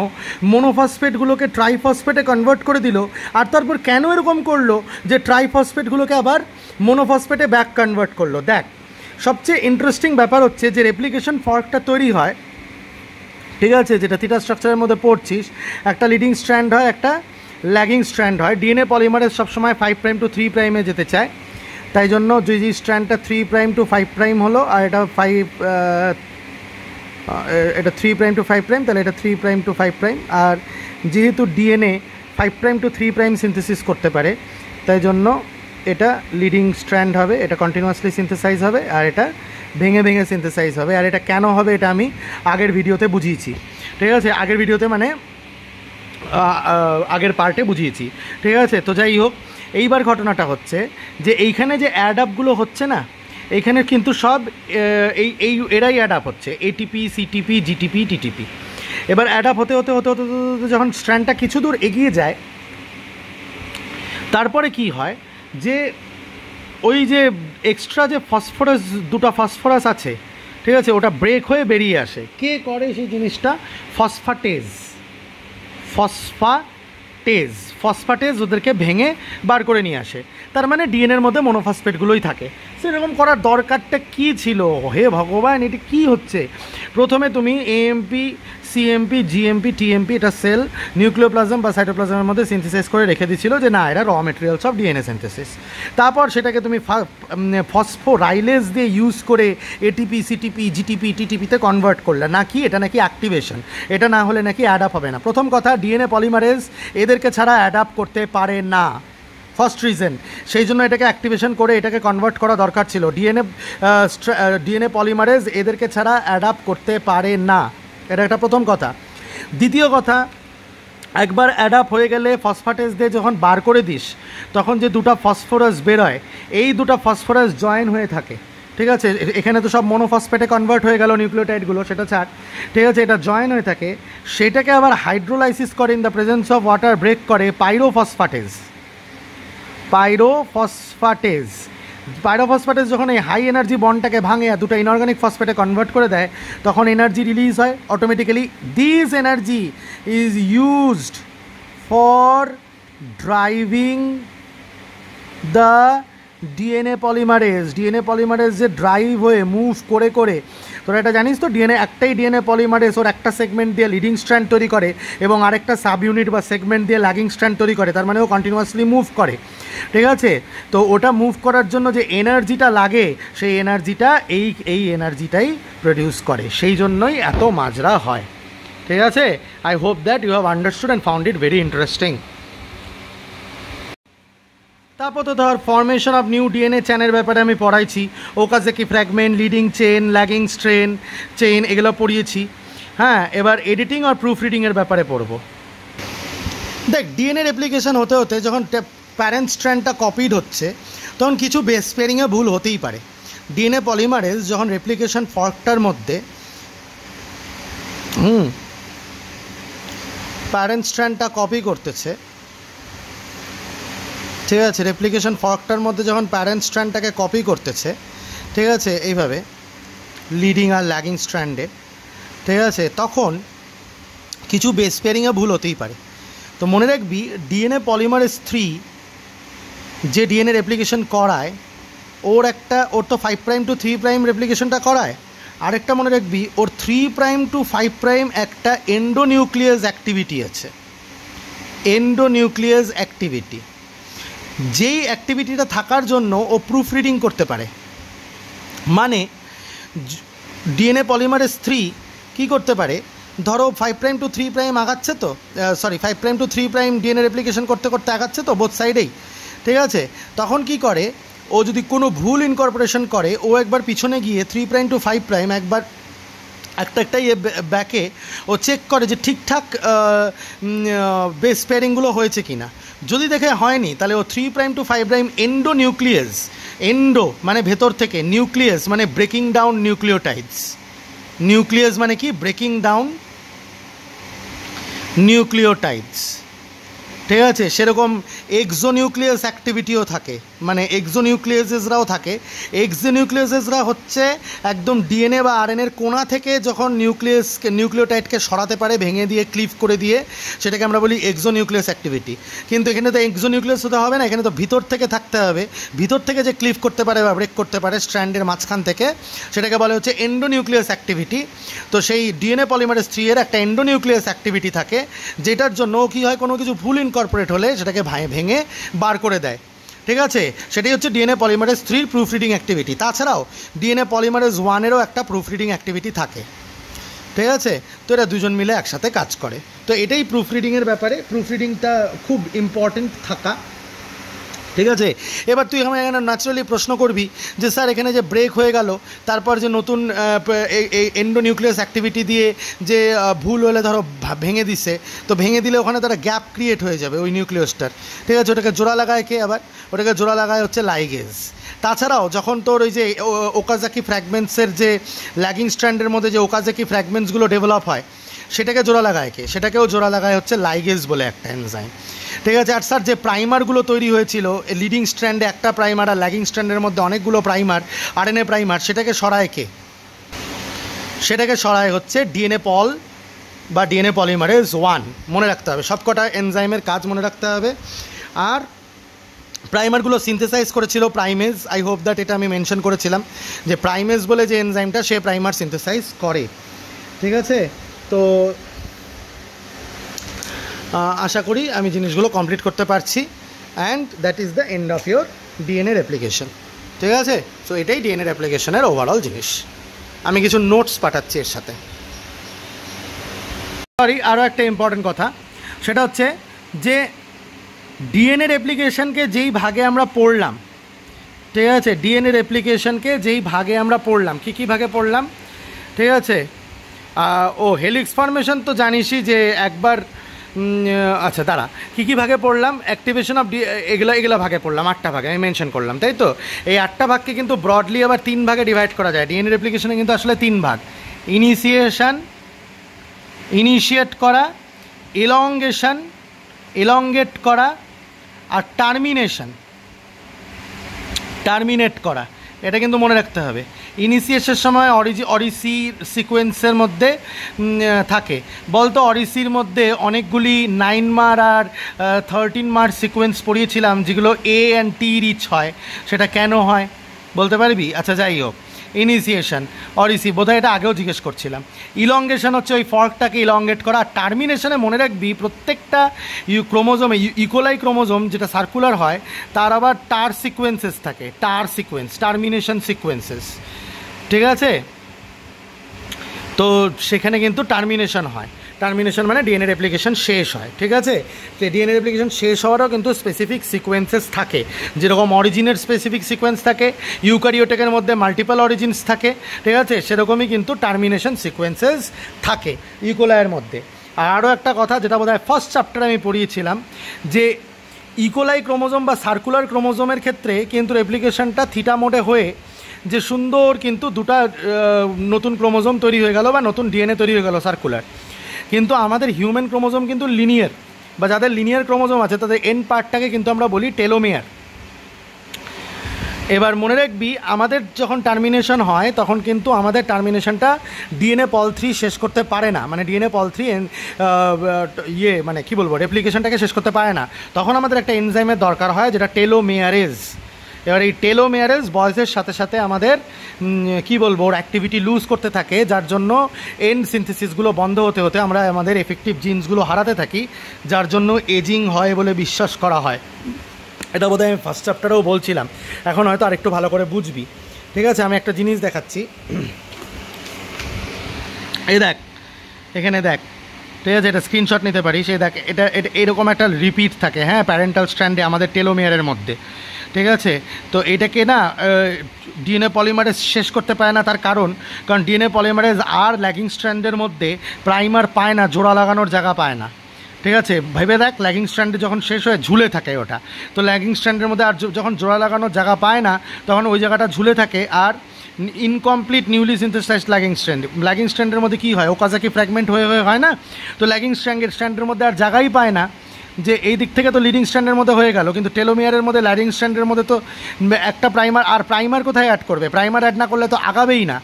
মোনোফসফেটগুলোকে ট্রাইফসফেটে কনভার্ট করে দিল, আর তারপর কেন এরকম করলো যে ট্রাইফসফেটগুলোকে আবার মোনোফসফেটে ব্যাক কনভার্ট করলো। দেখ, সবচেয়ে ইন্টারেস্টিং ব্যাপার হচ্ছে যে রেপ্লিকেশন ফর্কটা তৈরি হয়, ঠিক আছে, যেটা থিটা স্ট্রাকচারের মধ্যে পড়ছিস, একটা লিডিং স্ট্র্যান্ড হয়, একটা ল্যাগিং স্ট্র্যান্ড হয়। ডিএনএ পলিমারেজ সবসময় 5' to 3' যেতে চায়, তাই জন্য যে স্ট্র্যান্ডটা 3' to 5' হলো, আর এটা এটা 3' to 5', তাহলে এটা 3' to 5'। আর যেহেতু ডিএনএ 5' to 3' সিনথেসিস করতে পারে, তাই জন্য এটা লিডিং স্ট্র্যান্ড হবে, এটা কন্টিনিউয়াসলি সিনথেসাইজ হবে, আর এটা ভেঙে ভেঙে সিনথেসাইজ হবে। আর এটা কেন হবে এটা আমি আগের ভিডিওতে বুঝিয়েছি, ঠিক আছে, আগের ভিডিওতে মানে আগের পার্টে বুঝিয়েছি, ঠিক আছে। তো যাই হোক, এইবার ঘটনাটা হচ্ছে যে এইখানে যে অ্যাড আপগুলো হচ্ছে না, এইখানে কিন্তু সব এরাই অ্যাড আপ হচ্ছে, এটিপি, সিটিপি, জিটিপি, টিটিপি। এবার অ্যাড আপ হতে হতে হতে হতে হতে যখন স্ট্র্যান্ডটা কিছু দূর এগিয়ে যায়, তারপরে কি হয় যে ওই যে এক্সট্রা যে ফসফরাস, দুটো ফসফরাস আছে, ঠিক আছে, ওটা ব্রেক হয়ে বেরিয়ে আসে। কে করে সেই জিনিসটা? ফসফাটেজ। ফসফাটেজ ওদেরকে ভেঙে বার করে নিয়ে আসে। তার মানে ডিএনএর মধ্যে মোনোফসফেটগুলোই থাকে। সেরকম করার দরকারটা কী ছিল? হে ভগবান, এটি কী হচ্ছে? প্রথমে তুমি এএমপি, সিএমপি, জিএমপি, টিএমপি, এটা সেল নিউক্লিওপ্লাজম বা সাইটোপ্লাজমের মধ্যে সিনথেসাইজ করে রেখে দিয়েছিল যে না, এরা raw materials of DNA synthesis. তারপর সেটাকে তুমি ফসফোরাইলেজ দিয়ে ইউজ করে এটিপি, সিটিপি, জিটিপি, টিটিপিতে কনভার্ট করলে, নাকি এটা নাকি অ্যাক্টিভেশন, এটা না হলে নাকি অ্যাড আপ হবে না। প্রথম কথা, ডিএনএ পলিমারেজ এদেরকে ছাড়া অ্যাড আপ করতে পারে না, ফার্স্ট রিজন। সেই জন্য এটাকে অ্যাক্টিভেশন করে এটাকে কনভার্ট করা দরকার ছিল। ডিএনএ পলিমারেজ এদেরকে ছাড়া অ্যাড আপ করতে পারে না, এটা একটা প্রথম কথা। দ্বিতীয় কথা, একবার অ্যাড আপ হয়ে গেলে ফসফাটেজ দিয়ে যখন বার করে দিস, তখন যে দুটো ফসফরাস বেরোয়, এই দুটো ফসফরাস জয়েন হয়ে থাকে, ঠিক আছে। এখানে তো সব মোনোফসফেটে কনভার্ট হয়ে গেল নিউক্লিওটাইডগুলো, সেটা ছাড়, ঠিক আছে, এটা জয়েন হয়ে থাকে। সেটাকে আবার হাইড্রোলাইসিস করে, in the presence of water break করে পাইরোফসফেটেজ। পাইরোফসফেটেজ যখন এই হাই এনার্জি বন্ডটাকে ভাঙে আর দুটো ইনঅর্গানিক ফসফেটে কনভার্ট করে দেয়, তখন এনার্জি রিলিজ হয় automatically. This energy is used for driving the DNA polymerase যে ড্রাইভ হয়ে মুভ করে করে, তোরা এটা জানিস তো, একটাই ডিএনএ পলিমারেজ ওর একটা সেগমেন্ট দিয়ে লিডিং স্ট্র্যান্ড তৈরি করে এবং আরেকটা সাব ইউনিট বা সেগমেন্ট দিয়ে ল্যাগিং স্ট্র্যান্ড তৈরি করে, তার মানে ও কন্টিনিউয়াসলি মুভ করে, ঠিক আছে। তো ওটা মুভ করার জন্য যে এনার্জিটা লাগে, সেই এনার্জিটা এই এনার্জিটাই প্রডিউস করে, সেই জন্যই এত মাজরা হয়, ঠিক আছে। I hope that you have understood and found it very interesting. তারপর তো ধর ফর্মেশন অফ নিউ ডিএনএ চেনের ব্যাপারে আমি পড়াইছি, Okazaki fragment, leading chain, lagging chain এগুলো পড়িয়েছি। হ্যাঁ, এবার এডিটিং আর প্রুফ রিডিংয়ের ব্যাপারে পড়বো। দেখ, ডিএনএ রেপ্লিকেশন হতে হতে যখন প্যারেন্ট স্ট্র্যান্ডটা কপিড হচ্ছে, তখন কিছু বেস পেয়ারিংয়ে ভুল হতেই পারে। ডিএনএ পলিমারেজ যখন রেপ্লিকেশন ফর্কটার মধ্যে প্যারেন্ট স্ট্র্যান্ডটা কপি করতেছে, ঠিক আছে, রেপ্লিকেশন ফর্কটার মধ্যে যখন প্যারেন্ট স্ট্র্যান্ডটাকে কপি করতেছে, ঠিক আছে, এইভাবে লিডিং আর ল্যাগিং স্ট্র্যান্ডে, ঠিক আছে, তখন কিছু বেস পেয়ারিংয়ে ভুল হতেই পারে। তো মনে রাখবি, ডিএনএ পলিমারেজ 3 যে ডিএনএ রেপ্লিকেশন করায়, ওর তো 5' to 3' রেপ্লিকেশনটা করায়। আরেকটা মনে রাখবি, ওর 3' to 5' একটা এন্ডোনিউক্লিয়াস অ্যাক্টিভিটি আছে, এন্ডোনিউক্লিয়াস অ্যাক্টিভিটি। যেই অ্যাক্টিভিটিটা থাকার জন্য ও প্রুফ রিডিং করতে পারে। মানে ডিএনএ পলিমারেজ 3 কী করতে পারে, ধরো 5' to 3' আগাচ্ছে তো, 5' to 3' ডিএনএ রেপ্লিকেশন করতে করতে আগাচ্ছে তো বোথ সাইডেই, ঠিক আছে। তখন কি করে, ও যদি কোনো ভুল ইনকর্পোরেশন করে, ও একবার পিছনে গিয়ে 3' to 5' একবার একটা ব্যাকে ও চেক করে যে ঠিকঠাক বেস পেয়ারিংগুলো হয়েছে কি না। যদি দেখে হয়নি, তাহলে ও 3' to 5' এন্ডোনিউক্লিয়াস এন্ডো মানে ভেতর থেকে, নিউক্লিয়াস মানে ব্রেকিং ডাউন নিউক্লিওটাইডস, নিউক্লিয়াস মানে কি ব্রেকিং ডাউন নিউক্লিওটাইডস, ঠিক আছে। সেরকম এক্সোনিউক্লিয়াস অ্যাক্টিভিটিও থাকে, মানে এক্সোনিউক্লিয়াসেসরাও থাকে। এক্সোনিউক্লিয়াসেসরা হচ্ছে একদম ডিএনএ বা আরএনএর কোণা থেকে যখন নিউক্লিওটাইডকে সরাতে পারে, ভেঙে দিয়ে ক্লিভ করে দিয়ে, সেটাকে আমরা বলি এক্সোনিউক্লিয়াস অ্যাক্টিভিটি। কিন্তু এখানে তো এক্সোনিউক্লিয়াস হতে হবে না, এখানে তো ভিতর থেকে থাকতে হবে। ভিতর থেকে যে ক্লিভ করতে পারে বা ব্রেক করতে পারে স্ট্র্যান্ডের মাঝখান থেকে, সেটাকে বলে হচ্ছে এন্ডোনিউক্লিয়াস অ্যাক্টিভিটি। তো সেই ডিএনএ পলিমারেজ 3 এর একটা এন্ডোনিউক্লিয়াস অ্যাক্টিভিটি থাকে, যেটার জন্য কী হয়, কোনো কিছু ভুল ইনকর্পোরেট হলে সেটাকে ভেঙে বার করে দেয়, ঠিক আছে। সেটাই হচ্ছে DNA polymerase 3 proof reading activity. তাছাড়াও ডিএনএ পলিমারেজ 1-এরও একটা প্রুফ রিডিং অ্যাক্টিভিটি থাকে, ঠিক আছে। তো এরা দুজন মিলে একসাথে কাজ করে। তো এটাই প্রুফ রিডিংয়ের ব্যাপারে, প্রুফ রিডিংটা খুব ইম্পর্টেন্ট থাকা, ঠিক আছে। এবার তুই আমার এখানে ন্যাচারালি প্রশ্ন করবি যে স্যার এখানে যে ব্রেক হয়ে গেল, তারপর যে নতুন এই এন্ডোনিউক্লিয়াস অ্যাক্টিভিটি দিয়ে যে ভুল হলে ধরো ভেঙে দিছে, তো ভেঙে দিলে ওখানে তারা গ্যাপ ক্রিয়েট হয়ে যাবে ওই নিউক্লিয়াসটার, ঠিক আছে। ওটাকে জোড়া লাগায় কে? আবার ওটাকে জোড়া লাগায় হচ্ছে লাইগেজ। তাছাড়াও যখন তোর ওই যে ওকাজাকি ফ্র্যাগমেন্টসের যে ল্যাগিং স্ট্র্যান্ডের মধ্যে যে ওকাজাকি ফ্র্যাগমেন্টসগুলো ডেভেলপ হয়, সেটাকে জোড়া লাগায় কে? সেটাকেও জোড়া লাগায় হচ্ছে লাইগেজ বলে একটা এনজাইম, ঠিক আছে। আর স্যার যে প্রাইমারগুলো তৈরি হয়েছিল লিডিং স্ট্র্যান্ডে একটা প্রাইমার আর ল্যাগিং স্ট্র্যান্ডের মধ্যে অনেকগুলো প্রাইমার, আরএনএ প্রাইমার, সেটাকে সরায় কে? সেটাকে সরায় হচ্ছে ডিএনএ পল বা ডিএনএ পলিমারেজ 1। মনে রাখতে হবে, সবকটা এনজাইমের কাজ মনে রাখতে হবে। আর প্রাইমারগুলো সিনথেসাইজ করেছিল প্রাইমেজ। আই হোপ দ্যাট এটা আমি মেনশন করেছিলাম যে প্রাইমেজ বলে যে এনজাইমটা, সে প্রাইমার সিনথেসাইজ করে, ঠিক আছে। তো আশা করি আমি জিনিসগুলো কমপ্লিট করতে পারছি। And that is the end of your DNA replication, ঠিক আছে। সো এটাই ডিএনএ রেপ্লিকেশনের ওভারঅল জিনিস। আমি কিছু নোটস পাঠাচ্ছি এর সাথে। সরি, আরও একটা ইম্পর্টেন্ট কথা, সেটা হচ্ছে যে ডিএনএ রেপ্লিকেশনকে যেই ভাগে আমরা পড়লাম, ঠিক আছে, ডিএনএ রেপ্লিকেশনকে যেই ভাগে আমরা পড়লাম, কী ভাগে পড়লাম, ঠিক আছে। ও হেলিক্স ফর্মেশন তো জানিসই যে একবার, আচ্ছা দাঁড়া, কী ভাগে পড়লাম, অ্যাক্টিভেশন অফ এগুলো ভাগে পড়লাম, 8টা ভাগে আমি মেনশন করলাম, তাই তো। এই 8টা ভাগকে কিন্তু ব্রডলি আবার 3 ভাগে ডিভাইড করা যায়। ডিএনএ রেপ্লিকেশনে কিন্তু আসলে 3 ভাগ: ইনিশিয়েট করা, এলংগেট করা, আর টার্মিনেট করা। এটা কিন্তু মনে রাখতে হবে। ইনিশিয়েশনের সময় অরিসি সিকোয়েন্সের মধ্যে থাকে। বলতো অরিসির মধ্যে অনেকগুলি 9 মার আর 13 মার সিকোয়েন্স পড়িয়েছিলাম, যেগুলো এ অ্যান্ড টি রিচ হয়। সেটা কেন হয় বলতে পারবি? আচ্ছা যাই হোক, ইনিশিয়েশন, অরিসি, বোধহয় এটা আগেও জিজ্ঞেস করছিলাম। ইলংগেশন হচ্ছে ওই ফর্কটাকে ইলংগেট করা। টার্মিনেশনে মনে রাখবি প্রত্যেকটা ক্রোমোজোমে, ইকোলাই ক্রোমোজোম যেটা সার্কুলার হয়, তার আবার টার সিকোয়েন্সেস থাকে, টার্মিনেশন সিকোয়েন্সেস, ঠিক আছে। তো সেখানে কিন্তু টার্মিনেশন হয়। টার্মিনেশন মানে ডিএনএ রেপ্লিকেশন শেষ হয়, ঠিক আছে। তো ডিএনএ রেপ্লিকেশন শেষ হওয়ারও কিন্তু স্পেসিফিক সিকোয়েন্সেস থাকে, যেরকম অরিজিনের স্পেসিফিক সিকোয়েন্স থাকে, ইউক্যারিওটিকের মধ্যে মাল্টিপল অরিজিনস থাকে, ঠিক আছে, সেরকমই কিন্তু টার্মিনেশন সিকোয়েন্সেস থাকে ইকোলাইয়ের মধ্যে। আর আরও একটা কথা, যেটা বোধহয় ফার্স্ট চ্যাপ্টারে আমি পড়িয়েছিলাম, যে ইকোলাই ক্রোমোজোম বা সার্কুলার ক্রোমোজোমের ক্ষেত্রে কিন্তু রেপ্লিকেশনটা থিটা মোডে হয়ে যে সুন্দর কিন্তু দুটা নতুন ক্রোমোজোম তৈরি হয়ে গেল বা নতুন ডিএনএ তৈরি হয়ে গেল সার্কুলার। কিন্তু আমাদের হিউম্যান ক্রোমোজোম কিন্তু লিনিয়ার, বা যাদের লিনিয়ার ক্রোমোজোম আছে তাদের এন্ড পার্টটাকে কিন্তু আমরা বলি টেলোমেয়ার। এবার মনে রাখবি, আমাদের যখন টার্মিনেশন হয় তখন কিন্তু আমাদের টার্মিনেশনটা ডিএনএ পল 3 শেষ করতে পারে না, মানে ডিএনএ পল 3 মানে কী বলবো, রেপ্লিকেশনটাকে শেষ করতে পারে না। তখন আমাদের একটা এনজাইমের দরকার হয়, যেটা টেলোমেয়ারেজ। এবার এই টেলোমেয়ারেজ বয়সের সাথে সাথে আমাদের কী বলবো, ওর অ্যাক্টিভিটি লুজ করতে থাকে, যার জন্য এন্ড সিনথেসিসগুলো বন্ধ হতে হতে আমরা আমাদের এফেক্টিভ জিনসগুলো হারাতে থাকি, যার জন্য এজিং হয় বলে বিশ্বাস করা হয়। এটা বোধহয় আমি ফার্স্ট চ্যাপ্টারেও বলছিলাম, এখন হয়তো আরেকটু ভালো করে বুঝবি, ঠিক আছে। আমি একটা জিনিস দেখাচ্ছি, এই দেখ, এখানে দেখ, ঠিক আছে, এটা স্ক্রিনশট নিতে পারিস। এই দেখ, এটা এরকম একটা রিপিট থাকে, হ্যাঁ, প্যারেন্টাল স্ট্র্যান্ডে আমাদের টেলোমেয়ারের মধ্যে, ঠিক আছে। তো এটাকে না ডিএনএ পলিমারেজ শেষ করতে পারে না, তার কারণ ডিএনএ পলিমারেজ আর ল্যাগিং স্ট্র্যান্ডের মধ্যে প্রাইমার পায় না, জোড়া লাগানোর জায়গা পায় না, ঠিক আছে, ভেবে দেখ ল্যাগিং স্ট্র্যান্ডে যখন শেষ হয়ে ঝুলে থাকে ওটা, তো ল্যাগিং স্ট্র্যান্ডের মধ্যে আর যখন জোড়া লাগানোর জায়গা পায় না তখন ওই জায়গাটা ঝুলে থাকে। আর ইনকমপ্লিট নিউলি সিনথেসাইজড ল্যাগিং স্ট্র্যান্ডের মধ্যে কী হয়, ওকাজাকি ফ্র্যাগমেন্ট হয়ে হয় না, তো ল্যাগিং স্ট্র্যান্ডের মধ্যে আর জায়গাই পায় না যে এই দিক থেকে তো লিডিং স্ট্র্যান্ডের মধ্যে হয়ে গেল, কিন্তু টেলোমিয়ারের মধ্যে ল্যাগিং স্ট্র্যান্ডের মধ্যে তো একটা প্রাইমার, আর প্রাইমার কোথায় অ্যাড করবে, প্রাইমার অ্যাড না করলে তো আগাবেই না।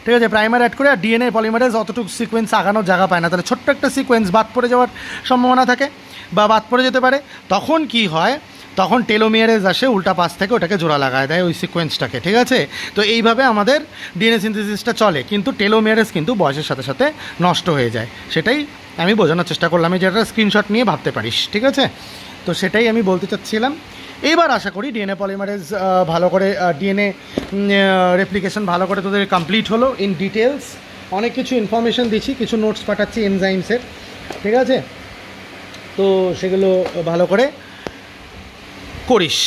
ঠিক আছে, প্রাইমার অ্যাড করে আর ডিএনএ পলিমারেজ অতটুকু সিকোয়েন্স আগানোর জায়গা পায় না, তাহলে ছোট্ট একটা সিকোয়েন্স বাদ পড়ে যাওয়ার সম্ভাবনা থাকে বা বাদ পড়ে যেতে পারে। তখন কি হয়, তখন টেলোমিয়ারেজ আসে উল্টা পাশ থেকে ওটাকে জোড়া লাগায় দেয় ওই সিকোয়েন্সটাকে। ঠিক আছে, তো এইভাবে আমাদের ডিএনএ সিনথেসিসটা চলে, কিন্তু টেলোমিয়ারেজ কিন্তু বয়সের সাথে সাথে নষ্ট হয়ে যায়। সেটাই আমি বোঝানোর চেষ্টা করলাম, এই যেটা স্ক্রিনশট নিয়ে ভাবতে পারিস। ঠিক আছে, তো সেটাই আমি বলতে চাচ্ছিলাম। এইবার আশা করি ডিএনএ পলিমারেজ ভালো করে, ডিএনএ রেপ্লিকেশন ভালো করে তোদের কমপ্লিট হলো ইন ডিটেলস। অনেক কিছু ইনফরমেশন দিচ্ছি, কিছু নোটস পাঠাচ্ছি এনজাইমসের। ঠিক আছে, তো সেগুলো ভালো করে করিস।